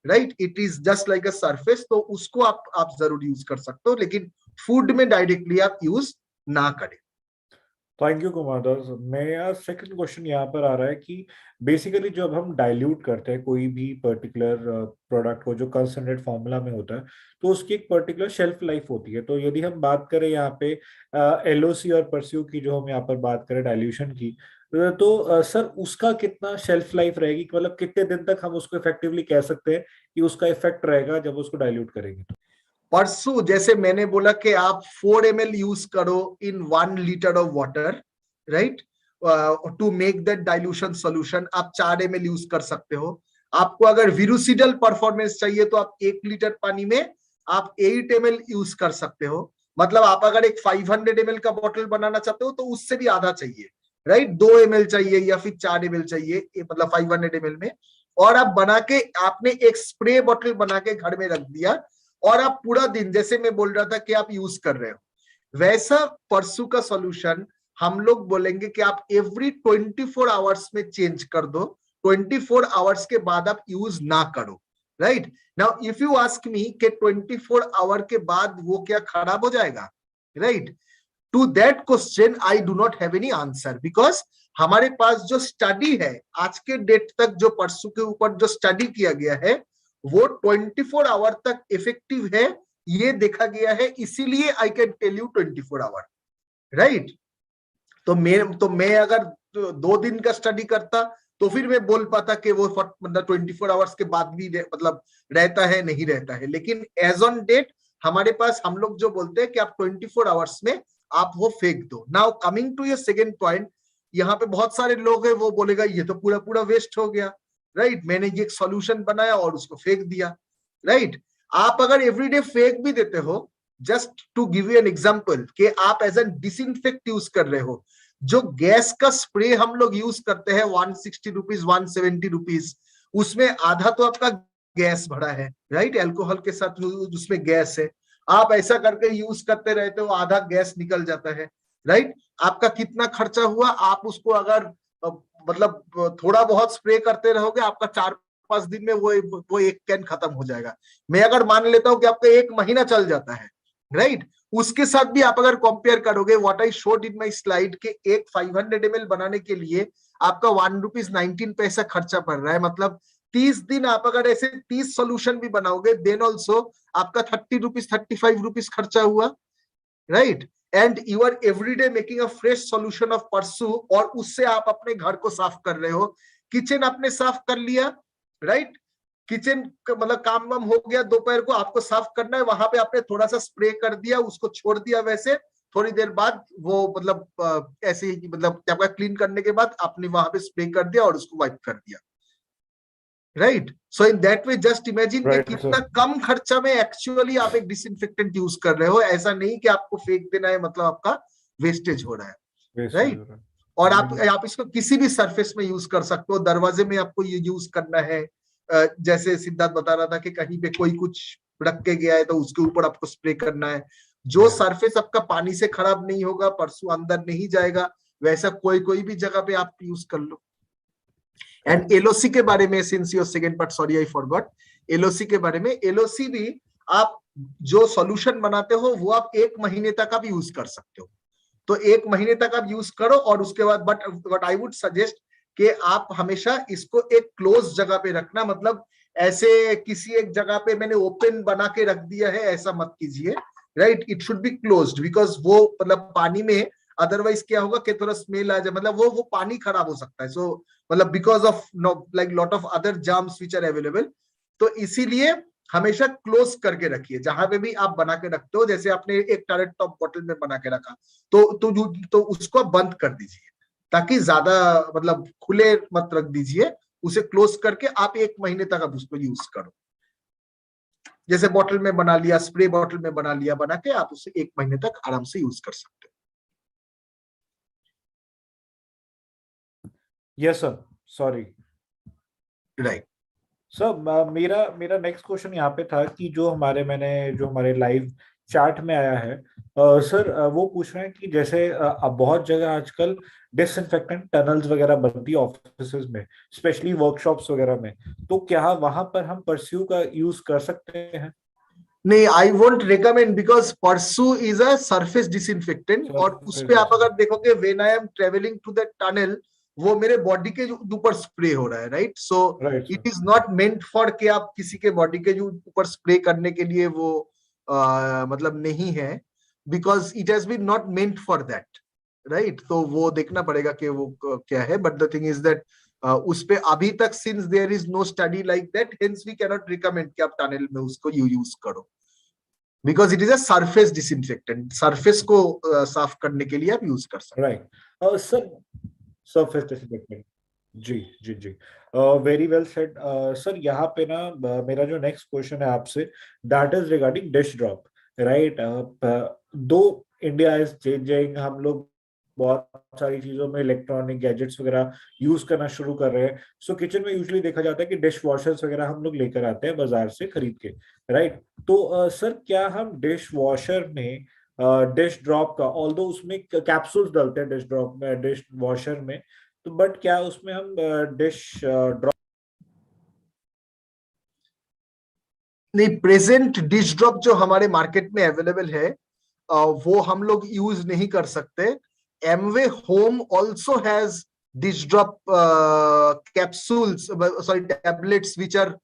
right, it is just like a surface, तो उसको आप जरूर यूज कर सकते हो, लेकिन फूड में डायरेक्टली आप यूज ना करें। Thank you Kumar Das. मेरा सेकंड क्वेश्चन यहाँ पर आ रहा है कि बेसिकली जब हम डाइल्यूट करते हैं कोई भी पर्टिकुलर प्रोडक्ट को जो कंसंट्रेट फॉर्मूला में होता है, तो उसकी एक पर्टिकुलर शेल्फ लाइफ होती है। तो यदि हम बात करें यहाँ पे एलओसी और परस्यू की, जो हम यहाँ पर बात करें डाइल्यूशन की, तो सर उसका कितना शेल्फ लाइफ रहेगी, मतलब कितने दिन तक हम उसको इफेक्टिवली कह सकते हैं कि उसका इफेक्ट रहेगा जब उसको डाइल्यूट करेंगे? परसू जैसे मैंने बोला कि आप 4 ml यूज करो in 1 litre of water, right, to make that dilution solution, आप 4 ml यूज कर सकते हो। आपको अगर विरुसिडल परफॉर्मेंस चाहिए तो आप 1 लीटर पानी में आप 8 ml यूज कर सकते हो। मतलब आप अगर एक 500 ml का बॉटल बनाना चाहते हो तो उससे भी आधा चाहिए, राइट, 2 ml चाहिए या फिर 4 ml चाहिए, मतलब 500 ml में। और आप बना के आपने एक स्प्रे बॉटल बना के घर में रख दिया और आप पूरा दिन, जैसे मैं बोल रहा था कि आप यूज कर रहे हो, वैसा परसू का सॉल्यूशन हम लोग बोलेंगे कि आप एवरी 24 आवर्स में चेंज कर दो, 24 आवर्स के बाद आप यूज ना करो, right. Now if you ask me कि 24 आवर के बाद वो क्या खराब हो जाएगा, right, to that question I do not have any answer, because हमारे पास जो स्टडी है आज के डेट तक, जो परसू के ऊपर जो स्टडी किया गया है, वो 24 आवर तक इफेक्टिव है, ये देखा गया है, इसीलिए I can tell you 24 hour, right. तो मैं अगर 2 दिन का स्टडी करता तो फिर मैं बोल पाता कि वो मतलब 24 आवर्स के बाद भी मतलब रहता है नहीं रहता है, लेकिन एज ऑन डेट हमारे पास हम लोग जो बोलते हैं कि आप 24 आवर्स में आप वो फेंक दो। नाउ कमिंग टू ये सेकेंड पॉइंट, यहाँ पे बहुत सारे लोग हैं वो बोलेगा ये तो पूरा पूरा वेस्ट हो गया, राइट, मैंने ये एक सॉल्यूशन बनाया और उसको फेंक दिया, राइट। आप अगर एवरीडे फेंक भी देते हो, just to give you an example, कि आप एज एन डिसइंफेक्ट यूज कर रहे हो, जो गैस का स्प्रे हम लोग यूज करते हैं 160 रुपीज 170 रुपीज, उसमें आधा तो आपका गैस भरा है, राइट, अल्कोहल के साथ उसमें गैस है, आप ऐसा करके यूज करते रहते हो, आधा गैस निकल जाता है, राइट। आपका कितना खर्चा हुआ, आप उसको अगर मतलब थोड़ा बहुत स्प्रे करते रहोगे, आपका 4-5 दिन में वो एक कैन खत्म हो जाएगा। मैं अगर मान लेता हूं कि आपका 1 महीना चल जाता है, राइट, उसके साथ भी आप अगर कंपेयर करोगे, what I showed in my slide के एक 500 ml बनाने के लिए आपका 1 रुपीज 19 पैसा खर्चा पड़ रहा है, मतलब 30 दिन आप अगर ऐसे 30 सोल्यूशन भी बनाओगे, देन ऑल्सो आपका 30 रुपीज 35 रुपीज खर्चा हुआ, right. And you are everyday making a fresh solution of Pursue, और उससे आप अपने घर को साफ कर रहे हो, किचन आपने साफ कर लिया, राइट, किचन मतलब काम वाम हो गया, दोपहर को आपको साफ करना है, वहां पे आपने थोड़ा सा स्प्रे कर दिया, उसको छोड़ दिया वैसे, थोड़ी देर बाद वो मतलब ऐसे ही मतलब आपका क्लीन करने के बाद आपने वहां पे स्प्रे कर दिया और उसको वाइप कर दिया, right. So in that way just imagine कि कितना कम खर्चा में एक्चुअली आप एक डिसइंफेक्टेंट यूज कर रहे हो, ऐसा नहीं कि आपको फेंक देना है, मतलब आपका वेस्टेज हो रहा है, राइट। और आप इसको किसी भी सरफेस में यूज कर सकते हो, दरवाजे में आपको ये यूज करना है, जैसे सिद्धार्थ बता रहा था कि कहीं पे कोई कुछ रख के गया है तो उसके ऊपर आपको स्प्रे करना है, जो सरफेस आपका पानी से खराब नहीं होगा, परसों अंदर नहीं जाएगा, वैसा कोई कोई भी जगह पे आप यूज कर लो। एंड एलओसी के बारे में, since your second part, sorry I forgot, LOC के बारे में, एलओसी भी आप जो सॉल्यूशन बनाते हो वो आप 1 महीने तक आप यूज कर सकते हो, तो 1 महीने तक आप यूज करो, और उसके बाद बट आई वुड सजेस्ट कि आप हमेशा इसको एक क्लोज जगह पे रखना, मतलब ऐसे किसी एक जगह पे मैंने ओपन बना के रख दिया है ऐसा मत कीजिए, right, it should be closed, because वो मतलब पानी में अदरवाइज क्या होगा कि थोड़ा स्मेल आ जाए, मतलब वो पानी खराब हो सकता है, सो मतलब because of like lot of other germs which are available, तो इसीलिए हमेशा क्लोज करके रखिए जहां पे भी आप बना के रखते हो, जैसे आपने एक टॉयलेट टॉप बॉटल में बना के रखा, तो उसको बंद कर दीजिए, ताकि ज्यादा मतलब खुले मत रख दीजिए, उसे क्लोज करके आप 1 महीने तक आप उसको यूज करो, जैसे बॉटल में बना लिया, स्प्रे बॉटल में बना लिया, बना के आप उसे 1 महीने तक आराम से यूज कर सकते हो। Yes sir, sorry, right. Sir मेरा मेरा नेक्स्ट क्वेश्चन यहाँ पे था कि जो हमारे लाइव चैट में आया है, सर वो पूछ रहे हैं कि जैसे अब बहुत जगह आजकल डिसइंफेक्टेंट टनल्स वगैरह बनती है ऑफिसेज में, स्पेशली वर्कशॉप्स वगैरह में, तो क्या वहां पर हम परस्यू का यूज कर सकते हैं? नहीं, आई वोंट रिकमेंड, बिकॉज परसू इज अ सरफेस डिसइंफेक्टेंट, और उस पे आप अगर देखोगे when I am travelling to that tunnel, वो मेरे बॉडी के ऊपर स्प्रे हो रहा है, right, so it is not meant for कि आप किसी के बॉडी के ऊपर स्प्रे करने के लिए वो मतलब नहीं है, because it has been not meant for that, right, तो वो देखना पड़ेगा कि वो क्या है, but the thing is that उस पे अभी तक since there is no study like that, hence we can not recommend कि आप टनल में उसको यूज करो, because it is a surface disinfectant, surface को साफ करने के लिए आप यूज कर सकते राइट सर, सरफेस डिसइंफेक्टेंट, जी जी जी, वेरी वेल सेड सर। यहाँ पे ना मेरा जो नेक्स्ट क्वेश्चन है आपसे, that is regarding dish drop. Right. दो इंडिया इज चेंजिंग, हम लोग बहुत सारी चीजों में इलेक्ट्रॉनिक गैजेट्स वगैरह यूज करना शुरू कर रहे हैं। सो किचन में यूजुअली देखा जाता है कि डिश वॉशर्स वगैरह हम लोग लेकर आते हैं बाजार से खरीद के, राइट। तो सर क्या हम डिश वॉशर में डिश ड्रॉप का, ऑल्दो उसमें कैप्सूल्स डालते हैं डिश ड्रॉप में, डिश वॉशर में, तो बट क्या उसमें हम डिश ड्रॉप? नहीं, प्रेजेंट डिश ड्रॉप जो हमारे मार्केट में अवेलेबल है वो हम लोग यूज नहीं कर सकते। Amway home also has dish drop capsules, sorry tablets which are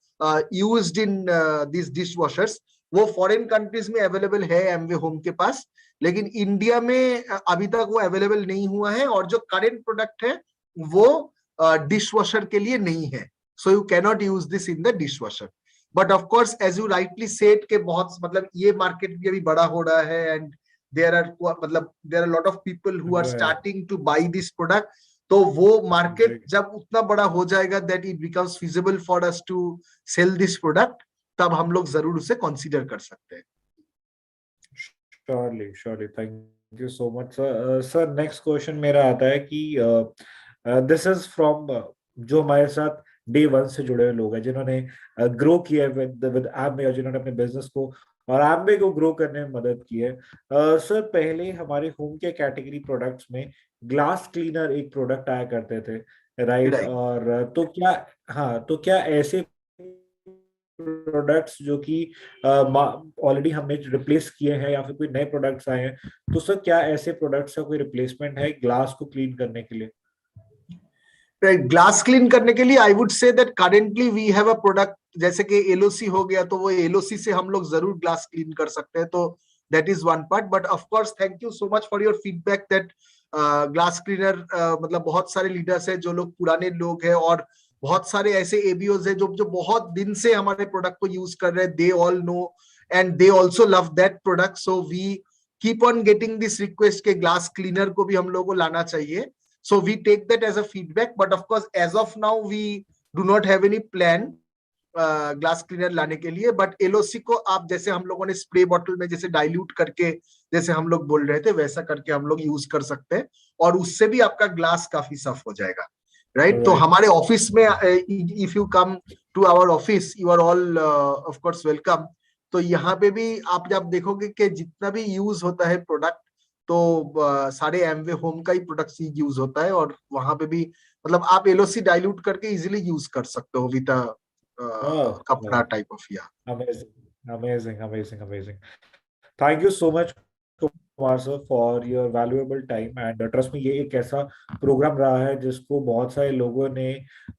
used in this dish washers. वो फॉरेन कंट्रीज में अवेलेबल है एमवे होम के पास, लेकिन इंडिया में अभी तक वो अवेलेबल नहीं हुआ है। और जो करेंट प्रोडक्ट है वो डिश वॉशर के लिए नहीं है, so you cannot use this in the dish washer. But of course as you rightly said के बहुत मतलब ये मार्केट भी अभी बड़ा हो रहा है, एंड देयर आर मतलब there are lot of people who are starting to buy this product. तो वो मार्केट जब उतना बड़ा हो जाएगा that it becomes feasible for us to sell this product, तब हम लोग जरूर उसे कंसीडर कर सकते हैं। Surely surely, thank you so much sir. Sir next question मेरा आता है कि दिस इज फ्रॉम जो हमारे साथ डे वन से जुड़े हुए लोग हैं, जिन्होंने ग्रो किया है विद एम्बे, और जिन्होंने अपने बिजनेस को और एम्बे को ग्रो करने में मदद की है। सर पहले हमारे होम के कैटेगरी प्रोडक्ट्स में ग्लास क्लीनर एक प्रोडक्ट आया करते थे, राइट। राइट। और तो क्या, हाँ, तो क्या ऐसे प्रोडक्ट्स जो कि ऑलरेडी हमने रिप्लेस किए हैं या फिर कोई नए प्रोडक्ट्स आए हैं, तो सर क्या ऐसे प्रोडक्ट्स का कोई रिप्लेसमेंट है ग्लास को क्लीन करने के लिए? ग्लास क्लीन करने के लिए I would say that currently we have a product, जैसे कि एलओसी हो गया, तो वो एलओसी से हम लोग जरूर ग्लास क्लीन कर सकते हैं। तो that is one part. But of course thank you so much for your feedback that glass cleaner मतलब बहुत सारे लीडर्स है जो लोग पुराने लोग हैं, और बहुत सारे ऐसे एबीओज है जो जो बहुत दिन से हमारे प्रोडक्ट को यूज कर रहे हैं। They all know and they also love that product, so we keep on getting this request के ग्लास क्लीनर को भी हम लोग को लाना चाहिए। So we take that as a feedback, but of course as of now we do not have any plan glass cleaner लाने के लिए। बट एलओसी को आप जैसे हम लोगों ने स्प्रे बॉटल में जैसे डाइल्यूट करके, जैसे हम लोग बोल रहे थे, वैसा करके हम लोग यूज कर सकते हैं, और उससे भी आपका ग्लास काफी साफ हो जाएगा। राइट। तो राइट। हमारे ऑफिस में if you come to our office you are all of course welcome. तो यहाँ पे भी आप जब देखोगे कि जितना भी यूज होता है प्रोडक्ट, तो सारे एमवे होम का ही प्रोडक्ट यूज होता है, और वहां पे भी मतलब आप एलओसी डाइल्यूट करके इजीली यूज कर सकते हो विद कपड़ा टाइप ऑफ या। Amazing amazing amazing amazing, thank you so much Kumar sir for your valuable time and trust में ये एक ऐसा प्रोग्राम रहा है जिसको बहुत सारे लोगों ने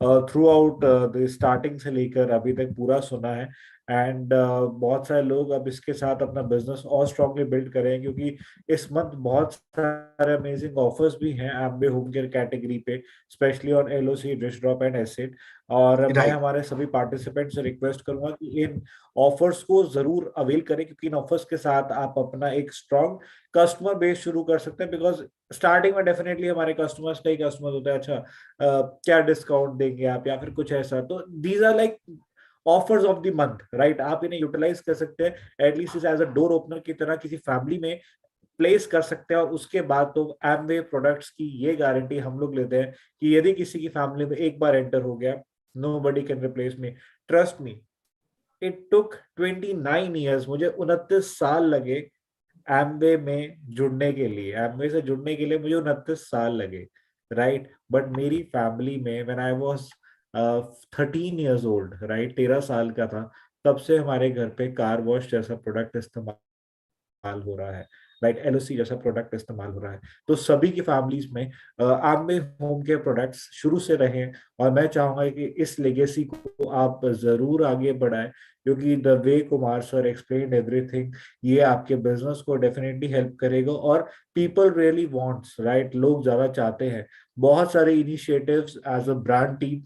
थ्रू आउट द स्टार्टिंग से लेकर अभी तक पूरा सुना है। एंड बहुत सारे लोग अब इसके साथ अपना बिजनेस और स्ट्रांगली बिल्ड करें, क्योंकि इस मंथ बहुत सारे अमेजिंग ऑफर्स भी हैं एम्बे होम केयर कैटेगरी पे, specially on LOC, dish drop and acid. और मैं राइट। हमारे सभी पार्टिसिपेंट से रिक्वेस्ट करूंगा कि इन ऑफर्स को जरूर अवेल करें, क्योंकि इन ऑफर्स के साथ आप अपना एक स्ट्रॉन्ग कस्टमर बेस शुरू कर सकते हैं। बिकॉज स्टार्टिंग में डेफिनेटली हमारे कस्टमर्स कई कस्टमर्स होते हैं, अच्छा क्या डिस्काउंट देंगे आप या फिर कुछ ऐसा, तो these are like offers of the month, right. आप इन्हें यूटिलाइज कर सकते हैं at least as a door opener की तरह किसी फैमिली में प्लेस कर सकते हैं। और उसके बाद तो एमवे प्रोडक्ट्स की ये गारंटी हम लोग लेते हैं कि यदि किसी की फैमिली में एक बार एंटर हो गया, nobody can replace me, trust me. It took 29 years, मुझे 29 साल लगे एम्बे में जुड़ने के लिए, एम्बे से जुड़ने के लिए मुझे 29 साल लगे, राइट। बट मेरी फैमिली में when I was 13 years old, right, 13 साल का था, तब से हमारे घर पे कार वॉश जैसा प्रोडक्ट इस्तेमाल हो रहा है, राइट, एलओसी जैसा प्रोडक्ट इस्तेमाल हो रहा है। तो सभी की फैमिलीज में एम्बे होम के प्रोडक्ट्स शुरू से रहे, और मैं चाहूंगा कि इस लेगेसी को आप जरूर आगे बढ़ाएं, क्योंकि the way Kumar sir explain everything, ये आपके बिजनेस को डेफिनेटली हेल्प करेगा। और पीपल रियली वांट्स, राइट, लोग ज्यादा चाहते हैं। बहुत सारे initiatives as a brand team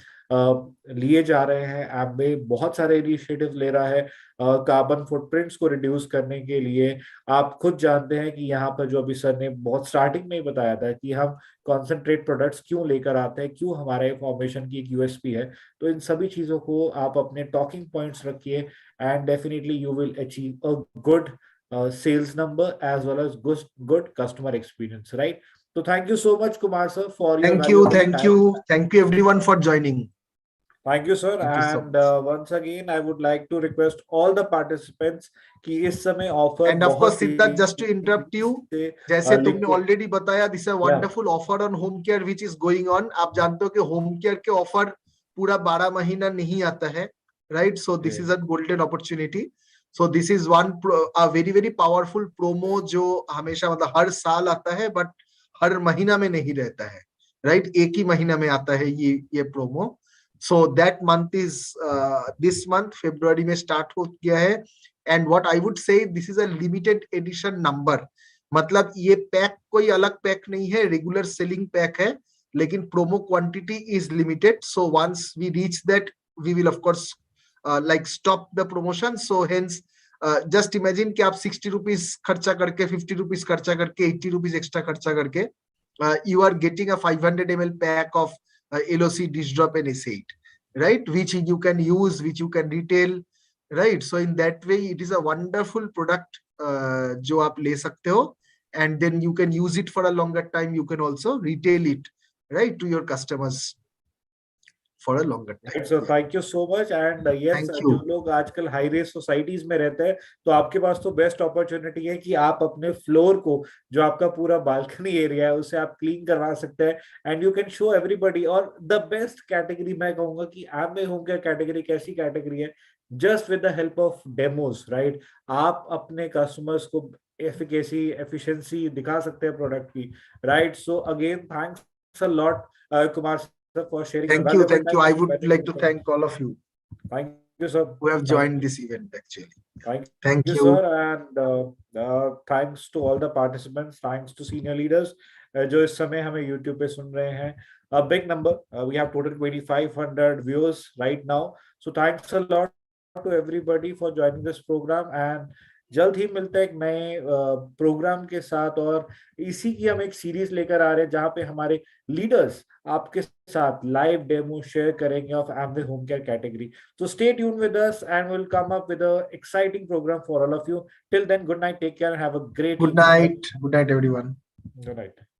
लिए जा रहे हैं, एम्बे बहुत सारे इनिशिएटिव ले रहा है कार्बन फुटप्रिंट्स को रिड्यूस करने के लिए। आप खुद जानते हैं कि यहाँ पर जो अभी सर ने बहुत स्टार्टिंग में ही बताया था कि हम कॉन्सेंट्रेट प्रोडक्ट्स क्यों लेकर आते हैं, क्यों हमारे फॉर्मेशन की एक यूएसपी है। तो इन सभी चीजों को आप अपने टॉकिंग पॉइंट्स रखिए, and definitely you will achieve a good sales number as well as good customer experience, right? So thank you so much, Kumar sir, for your Thank you, valuable thank time. you, thank you everyone for joining. Thank you, sir. Thank you so And much. once again, I would like to request all the participants कि इस समय offer And of course, बहुत Siddharth, just to तेजी interrupt you, से जैसे तुमने liquid already बताया, this a या wonderful offer on home care which is going on. आप जानते हो कि होम केयर के ऑफर पूरा 12 महीना नहीं आता है, right? So this is a golden opportunity. So this is one very very powerful promo जो हमेशा मतलब हर साल आता है, बट हर महीना में नहीं रहता है, राइट? एक ही महीना में आता है ये promo. So that month is this month February में स्टार्ट हो गया है. एंड व्हाट आई वुड से, this is a limited edition number. मतलब ये पैक कोई अलग पैक नहीं है, रेगुलर सेलिंग पैक है, लेकिन promo quantity is limited. So once we reach that, we will of course like stop the promotion. So hence just imagine कि आप 60 रुपीज खर्चा करके, 50 रुपीज खर्चा करके, 80 रुपीज एक्स्ट्रा खर्चा करके, you are getting a 500 ml pack of LOC dish drop and S8, right? Which you can use, which you can retail, right? So in that way, it is a wonderful product जो आप ले सकते हो, and then you can use it for a longer time. You can also retail it, right, to your customers for a longer time. Right sir, thank you so much. And yes, Thank जो you. लोग आजकल high race societies में रहते हैं, तो आपके पास तो best opportunity है कि आप अपने फ्लोर को, जो आपका पूरा बालकनी एरिया है, उसे आप क्लीन करवा सकते हैं. And you can show everybody. और द बेस्ट कैटेगरी मैं कहूंगा कि एमवे होम केयर कैटेगरी कैसी कैटेगरी है, just with the help of demos, right? आप अपने कस्टमर्स को एफिकेसी एफिशिएंसी दिखा सकते हैं प्रोडक्ट की, right? So again thanks a lot, Kumar sir, for sharing your Thank you. valuable Thank you. time I and would valuable like to information. thank all of you Thank you, sir. who have Thank joined you. this event, actually. Thank Thank you, you. sir. And thanks to all the participants. Thanks to senior leaders जो इस समय हमें YouTube पे सुन रहे हैं. A big number. We have total 2,500 viewers right now. So thanks a lot to everybody for joining this program. And जल्द ही मिलते हैं एक नए प्रोग्राम के साथ. और इसी की हम एक सीरीज लेकर आ रहे हैं जहां पे हमारे लीडर्स आपके साथ लाइव डेमो शेयर करेंगे of Amway home care category. So stay tuned with us and we'll come up with an exciting program for all of you. Till then, good night, take care, and have a great Good evening. night. Good night, everyone. Good night.